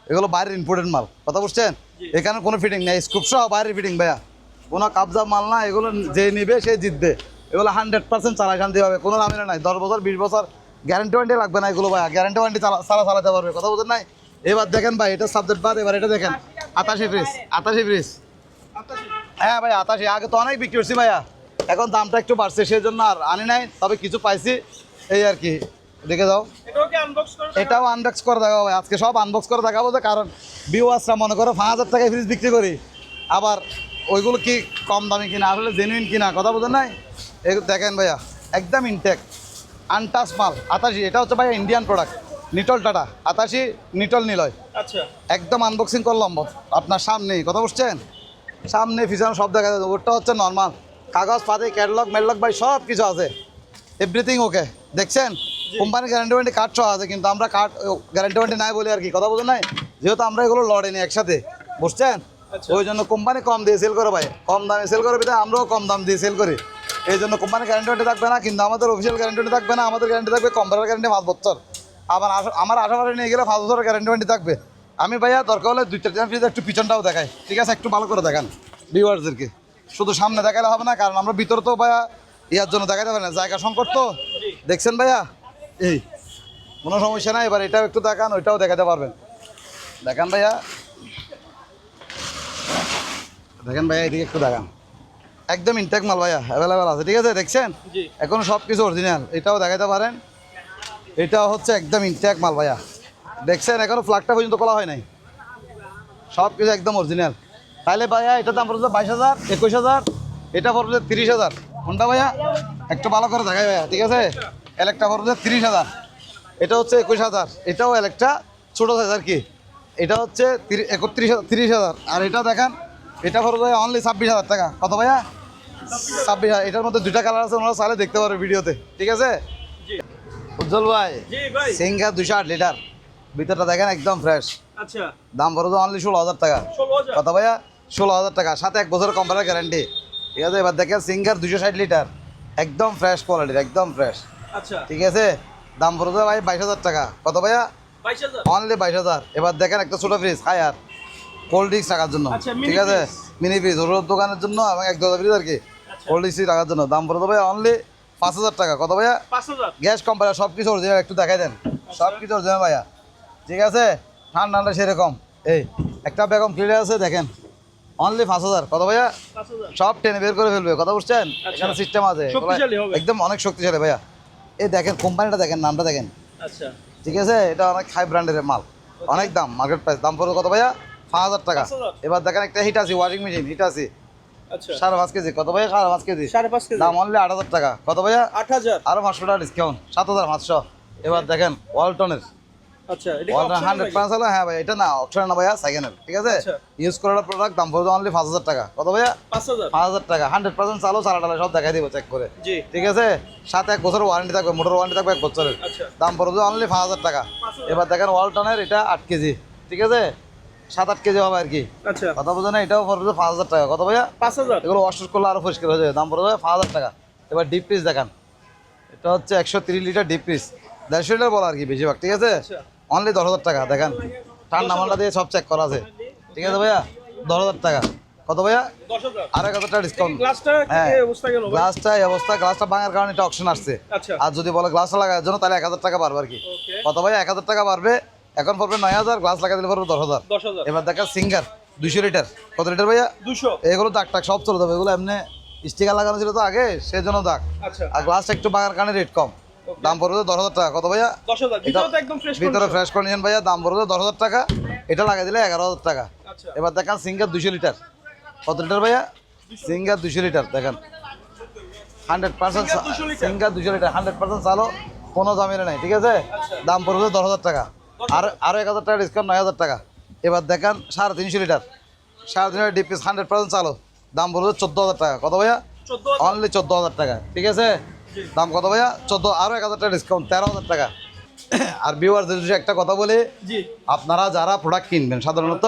এগুলো বাইরের ইম্পোর্টেড মাল, কথা বুঝছেন। এখানে কোনো ফিটিং নেই, স্ক্রুপ সহ বাইরের ফিটিং ভাইয়া, কোনো কাবজা মাল না। এগুলো যে নিবে সে জিতবে, এগুলো 100% চালা শান্তি হবে, কোনো নামিনা নাই। 10 বছর 20 বছর গ্যারান্টি ওয়ারেন্টি লাগবে না এগুলো ভাইয়া, গ্যারান্টি ওয়ারেন্টি চালা চালাতে পারবে, কথা বুঝেন নাই। এবার দেখেন ভাই, এটা সাবজেক্ট বাদ, এবার এটা দেখেন 88 পিস, 88 পিস। 88 হ্যাঁ ভাই 88, আগে তো অনেক বিক্রি করছি ভাইয়া, এখন দামটা একটু বাড়ছে, সেই জন্য আর আনি নাই, তবে কিছু পাইছি এই আর কি। দেখে যাও, এটাও কি আনবক্স করে এটাও আনবক্স করে দেখাবো ভাই, আজকে সব আনবক্স করে দেখাবো। যে কারণ ভিউয়ার্সরা মনে করো 5,000 টাকায় ফ্রিজ বিক্রি করি, আবার ওইগুলো কি কম দামি কিনা, আসলে জেনুইন কিনা, কথা বোঝেন নাই। এগুলো দেখেন ভাইয়া একদম ইনটেক আনটাচ মাল। 88, এটা হচ্ছে ভাইয়া Indian product, Nitol tata 88, Nitol Niloy. আচ্ছা একদম আনবক্সিং করলাম আপনার সামনেই, কথা বুঝছেন, সামনে ফিচার সব দেখা যাচ্ছে। ওটা হচ্ছে নর্মাল, কাগজ পাতি ক্যাটালগ মেডলগ ভাই সব কিছু আছে, এভরিথিং ওকে। দেখছেন কোম্পানির গ্যারান্টি ওয়ারেন্টি কার্ড সহ আছে, কিন্তু আমরা কার্ড গ্যারান্টি ওয়ারেন্টি নাই বলি আর কি, কথা বলতে নাই। যেহেতু আমরা এগুলো লড়ে নিই একসাথে, বুঝছেন, আচ্ছা। ওই জন্য কোম্পানি কম দিয়ে সেল করে ভাই, কম দামে সেল করে বিধায় আমরাও কম দাম দিয়ে সেল করি। এই জন্য কোম্পানির গ্যারান্টি ওয়ারেন্টি থাকবে না, কিন্তু আমাদের অফিসিয়াল গ্যারান্টি ওয়ারেন্টি থাকবে না। আমাদের গ্যারান্টি থাকবে কম্পিউটার গ্যারান্টি 5 বছর, আবার আমার আশেপাশে নিয়ে গেলে 5 বছরের গ্যারান্টি ওয়ারেন্টি থাকবে। আমি ভাইয়া দরকার হলে 2-4 ফ্রিজ একটু পিছনটাও দেখাই, ঠিক আছে, একটু ভালো করে দেখান ভিউয়ার্সদেরকে। শুধু সামনে দেখালে হবে না, কারণ আমরা ভিতরে তো ভাইয়া ইয়ার জন্য দেখাতে পারি না, জায়গা সংকট তো। দেখছেন ভাইয়া, এই কোনো সমস্যা নাই। এবার এটাও একটু দেখান, ওইটাও দেখাতে পারবেন। দেখান ভাইয়া, দেখেন ভাইয়া, এদিকে একটু দেখান, একদম ইনটেক মাল ভাইয়া, অ্যাভেলেবেল আছে, ঠিক আছে। দেখছেন জি এখন সব কিছু অরিজিনাল, এটাও দেখাতে পারেন। এটাও হচ্ছে একদম ইনটেক মাল ভাইয়া, দেখছেন এখনো ফ্ল্যাগটা পর্যন্ত খোলা হয় নাই, সব কিছু একদম অরিজিনাল। তাহলে ভাইয়া এটা দাম পড়বে 22,000, 21,000, এটা পড়বে 30,000। কোনটা ভাইয়া একটু ভালো করে দেখাই ভাইয়া, ঠিক আছে। এলেকটা পড়বে 30,000, এটা হচ্ছে 21,000, এটাও এলেকটা ছোটো সাইজ আর কি, এটা হচ্ছে 30,000। আর এটা দেখেন, এটা পড়বে অনলি 26,000 টাকা। কত ভাইয়া? 26,000। এটার মধ্যে 2টা কালার আছে, ওনারা চাইলে দেখতে পারবে ভিডিওতে, ঠিক আছে। জি উজ্জ্বল ভাই, জি ভাই সিঙ্গার 208 লিটার, ভিতরটা দেখেন একদম ফ্রেশ, আচ্ছা দাম পড়বে অনলি 16,000 টাকা। 16,000 কত ভাইয়া? 16,000 টাকা, সাথে 1 বছরের কোম্পানির গ্যারান্টি, ঠিক আছে। এবার দেখেন সিঙ্গার 260 লিটার, একদম ফ্রেশ কোয়ালিটির, একদম ফ্রেশ, আচ্ছা ঠিক আছে। দাম পড়বে ভাই 22,000 টাকা। কত ভাইয়া? 22,000 অনলি 22,000। এবার দেখেন একটা ছোটো ফ্রিজ হায়ার, কোল্ড ড্রিঙ্কস রাখার জন্য, আচ্ছা, mini ঠিক আছে, fridge। মিনি ফ্রিজ ওর দোকানের জন্য এবং 1-2 ফ্রিজ আর কি, কোল্ড ড্রিঙ্কস রাখার জন্য। দাম পড়বে ভাই অনলি 5,000 টাকা। কত ভাইয়া? 5,000 গ্যাস কোম্পানি সব কিছু অরিজিনাল, একটু দেখাই দেন, সব কিছু অরিজিনাল ভাইয়া, ঠিক আছে। ঠান্ডা সেরকম, এই একটা বেগম ক্লিয়ার আছে দেখেন, অনলি 5,000। কত ভাইয়া? 5,000 সব টেনে বের করে ফেলবে, কথা বুঝছেন, আচ্ছা। এখানে সিস্টেম আছে, শক্তিশালী হবে। একদম অনেক শক্তিশালী ভাইয়া। এই দেখেন কোম্পানিটা দেখেন, নামটা দেখেন, আচ্ছা ঠিক আছে। এটা অনেক হাই ব্র্যান্ডের মাল, অনেক দাম, মার্কেট প্রাইস। দাম পড়বে কত ভাইয়া? 5,000 টাকা। 5,000 এবার দেখেন একটা হিটাসি ওয়াশিং মেশিন, হিটাসি আচ্ছা 5.5 কেজি। কত ভাইয়া? 5.5 কেজি, 5.5 কেজি দাম অনলি 8,000 টাকা। কত ভাইয়া? 8,000 আরো 500 টাকা ডিসকাউন্ট, 7,500। এবার দেখেন ওয়ালটনের, আচ্ছা এটা কি ওয়ালটন optional 100% হলো, হ্যাঁ ভাই, এটা না অপশন না ভাইয়া, সেকেন্ড, ঠিক আছে। আচ্ছা। ইউজ করার প্রোডাক্ট, দাম পড়বে অনলি 5,000 টাকা। কত ভাইয়া? 5,000 5,000 টাকা, 100% চালো, চালা টালা সব দেখাই দিব চেক করে, জি ঠিক আছে। সাথে 1 বছরের ওয়ারেন্টি থাকবে, মোটর ওয়ারেন্টি থাকবে 1 বছরের। আচ্ছা দাম পড়বে অনলি 5,000 টাকা। এবার দেখেন ওয়ালটনের, এটা 8 কেজি, ঠিক আছে, 7-8 কেজি হবে আর কি, আচ্ছা কথা বোঝে না। এটাও পড়বে 5,000 টাকা। কত ভাইয়া? 5,000 এগুলো ওয়াশ করলে আরও পরিষ্কার হয়ে যাবে, দাম পড়বে 5,000 টাকা। এবার ডিপ ফ্রিজ দেখান, এটা হচ্ছে 130 লিটার ডিপ ফ্রিজ, 150 লিটার বলা আর কি বেশিরভাগ, ঠিক আছে। আচ্ছা অনলি 10,000 টাকা। দেখেন ঠান্ডা মান্ডা দিয়ে সব চেক করা আছে, ঠিক আছে ভাইয়া, 10,000 টাকা। কত ভাইয়া? 10,000 আর 1,000 টাকা ডিসকাউন্ট। গ্লাসটা হ্যাঁ। কি অবস্থা গেল ভাই? গ্লাসটা এই অবস্থা, গ্লাসটা ভাঙার কারণে এটা অপশন আসছে। আচ্ছা আর যদি বলে গ্লাসটা লাগার জন্য, তাহলে 1,000 টাকা পারবে আর কি। ওকে কত ভাইয়া? 1,000 টাকা পারবে, এখন পড়বে 9,000, গ্লাস লাগাই দিলে পড়বে 10,000। 10,000 এবার দেখেন সিঙ্গার 200 লিটার। কত লিটার ভাইয়া? 200। এগুলো দাগ টাক সব চলে যাবে, এগুলো এমনি স্টিকার লাগানো ছিল তো আগে, সেজন্য দাগ। আচ্ছা। আর গ্লাসটা একটু বাগার কারণে রেট কম, দাম পড়বে 10,000 টাকা। কত ভাইয়া? 10,000। ভিতরে তো একদম ফ্রেশ ভিতরে ফ্রেশ কন্ডিশন ভাইয়া, দাম পড়বে 10,000 টাকা। এটা লাগাই দিলে 11,000 টাকা। আচ্ছা। এবার দেখেন সিঙ্গার 200 লিটার। কত লিটার ভাইয়া? সিঙ্গার 200 লিটার দেখেন, 100% সিঙ্গার 200 লিটার 100% চালো, কোনো ঝামেলা নাই, ঠিক আছে? দাম পড়বে 10,000 টাকা। আরো 1,000 টাকা ডিসকাউন্ট, 9,000 টাকা। এবার দেখেন 350 লিটার, 350 লিটার ডিপিএস 100% চালো, দাম পড়বে 14,000 টাকা। কত ভাইয়া? 14,000। অনলি 14,000 টাকা, ঠিক আছে? দাম কত ভাইয়া? 14, আরো 1,000 টাকা ডিসকাউন্ট, 13,000 টাকা। আর ভিউয়ারদের একটা কথা বলে, জি। আপনারা যারা প্রোডাক্ট কিনবেন সাধারণত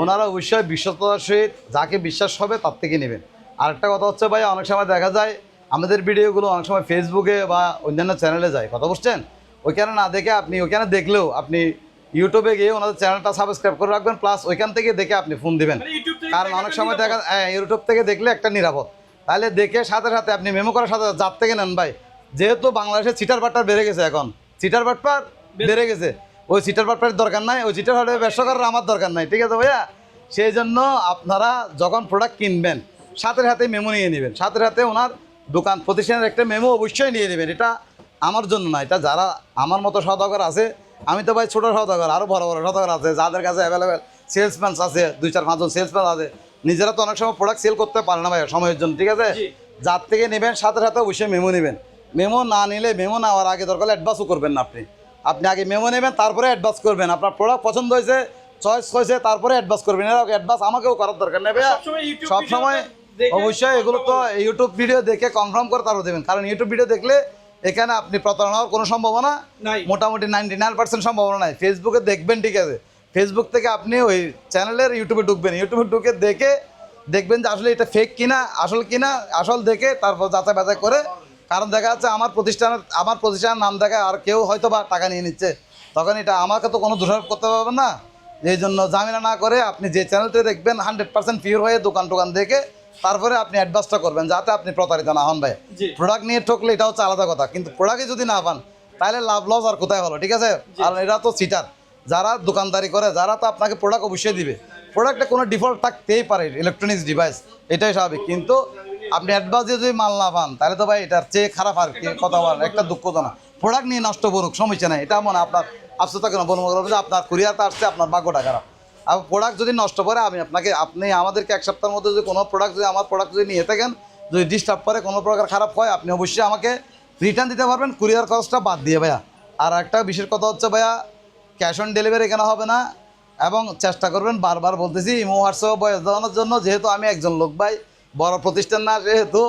ওনারা অবশ্যই বিশ্বস্ততার সহিত যাকে বিশ্বাস হবে তার থেকে নেবেন। আরেকটা কথা হচ্ছে ভাই, অনেক সময় দেখা যায় আমাদের ভিডিওগুলো অনেক সময় ফেসবুকে বা অন্যান্য চ্যানেলে যায়, কথা বুঝছেন? ওইখানে না দেখে আপনি ওইখানে দেখলেও আপনি ইউটিউবে গিয়ে ওনাদের চ্যানেলটা সাবস্ক্রাইব করে রাখবেন, প্লাস ওইখান থেকে দেখে আপনি ফোন দিবেন। মানে ইউটিউব থেকে কারণ অনেক সময় দেখা ইউটিউব থেকে দেখলে একটা নিরাপদ, তাহলে দেখে সাথে সাথে আপনি মেমো করার সাথে সাথে যার থেকে নেন ভাই। যেহেতু বাংলাদেশে চিটার বাট্টার বেড়ে গেছে, এখন চিটার বাট্টার বেড়ে গেছে, ওই চিটার বাট্টারের দরকার নাই, ওই চিটার হলে ব্যবসা করার আমার দরকার নাই, ঠিক আছে ভাইয়া? সেই জন্য আপনারা যখন প্রোডাক্ট কিনবেন সাথে সাথে মেমো নিয়ে নেবেন, সাথে সাথে ওনার দোকান প্রতিষ্ঠানের একটা মেমো অবশ্যই নিয়ে নেবেন। এটা আমার জন্য না, এটা যারা আমার মতো সওদাগর আছে, আমি তো ভাই ছোটো সওদাগর, আরও বড় বড় সওদাগর আছে যাদের কাছে অ্যাভেলেবেল সেলসম্যান আছে, 2-4-5 জন সেলসম্যান আছে, নিজেরা তো অনেক সময় প্রোডাক্ট সেল করতে পারে না ভাই সময়ের জন্য, ঠিক আছে? যার থেকে নেবেন সাথে সাথে অবশ্যই মেমো নেবেন। মেমো না নিলে, মেমো নেওয়ার আগে দরকার অ্যাডভান্সও করবেন না আপনি। আপনি আগে মেমো নেবেন, তারপরে অ্যাডভান্স করবেন। আপনার প্রোডাক্ট পছন্দ হয়েছে, চয়েস হয়েছে, তারপরে অ্যাডভান্স করবেন। এর অ্যাডভান্স আমাকেও করার দরকার নেই ভাইয়া। সবসময় অবশ্যই এগুলো তো ইউটিউব ভিডিও দেখে কনফার্ম করে তারপর দেবেন, কারণ ইউটিউব ভিডিও দেখলে এখানে আপনি প্রতারণা হওয়ার কোনো সম্ভাবনা নাই, মোটামুটি 99% সম্ভাবনা নাই। ফেসবুকে দেখবেন, ঠিক আছে? ফেসবুক থেকে আপনি ওই চ্যানেলের ইউটিউবে ঢুকবেন, ইউটিউবে ঢুকে দেখে দেখবেন যে আসলে এটা ফেক কিনা আসল কিনা, আসল দেখে তারপর যাচাই বাছাই করে। কারণ দেখা যাচ্ছে আমার প্রতিষ্ঠানের নাম দেখা আর কেউ হয়তো বা টাকা নিয়ে নিচ্ছে, তখন এটা আমাকে তো কোনো দোষারোপ করতে পারবেন না। এই জন্য ঝামেলা না করে আপনি যে চ্যানেলটা দেখবেন 100% পিওর হয়ে দোকান টোকান দেখে তারপরে আপনি অ্যাডভান্সটা করবেন, যাতে আপনি প্রতারিত না হন ভাই। প্রোডাক্ট নিয়ে ঠকলে এটা হচ্ছে আলাদা কথা, কিন্তু প্রোডাক্টে যদি না পান তাহলে লাভ লস আর কোথায় হলো, ঠিক আছে? আর এরা তো চিটার, যারা দোকানদারি করে, যারা তো আপনাকে প্রোডাক্ট অবশ্যই দিবে। প্রোডাক্টে কোনো ডিফল্ট থাকতেই পারে, ইলেকট্রনিক্স ডিভাইস, এটাই স্বাভাবিক। কিন্তু আপনি অ্যাডভান্স দিয়ে যদি মাল না পান তাহলে তো ভাই এটার চেয়ে খারাপ আর কি কথা বলেন, একটা দুঃখজনক। প্রোডাক্ট নিয়ে নষ্ট করুক, সমস্যা নেই, এটা মনে আপনার আফসোস থাকে না, বলবো যে আপনার কুরিয়ারটা আসছে, আপনার ভাগ্যটা খারাপ। আর প্রোডাক্ট যদি নষ্ট করে আপনি আমাদেরকে 1 সপ্তাহের মধ্যে যদি কোনো আমার প্রোডাক্ট যদি নিয়ে থাকেন, যদি ডিস্টার্ব করে, কোনো প্রকার খারাপ হয়, আপনি অবশ্যই আমাকে রিটার্ন দিতে পারবেন, কুরিয়ার খরচটা বাদ দিয়ে ভাইয়া। আর একটা বিশেষ কথা হচ্ছে ভাইয়া, ক্যাশ অন ডেলিভারি এখানে হবে না, এবং চেষ্টা করবেন, বারবার বলতেছি, ইমো হোয়াটসঅ্যাপ বয়স দেওয়ানোর জন্য। যেহেতু আমি একজন লোক ভাই, বড় প্রতিষ্ঠান না, সেহেতু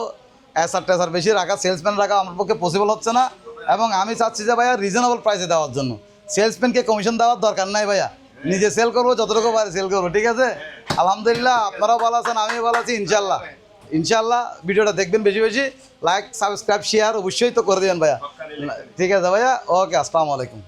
এসার বেশি রাখা, সেলসম্যান রাখা আমার পক্ষে পসিবল হচ্ছে না। এবং আমি চাচ্ছি যে ভাইয়া রিজনেবল প্রাইসে দেওয়ার জন্য, সেলসম্যানকে কমিশন দেওয়ার দরকার নাই ভাইয়া, নিজে সেল করবো, যতটুকু পারে সেল করবো, ঠিক আছে? আলহামদুলিল্লাহ, আপনারাও ভালো আছেন, আমিও ভালো আছি, ইনশাল্লাহ। ইনশাল্লাহ ভিডিওটা দেখবেন, বেশি বেশি লাইক, সাবস্ক্রাইব, শেয়ার অবশ্যই তো করে দেবেন ভাইয়া, ঠিক আছে ভাইয়া? ওকে, আসসালামু আলাইকুম।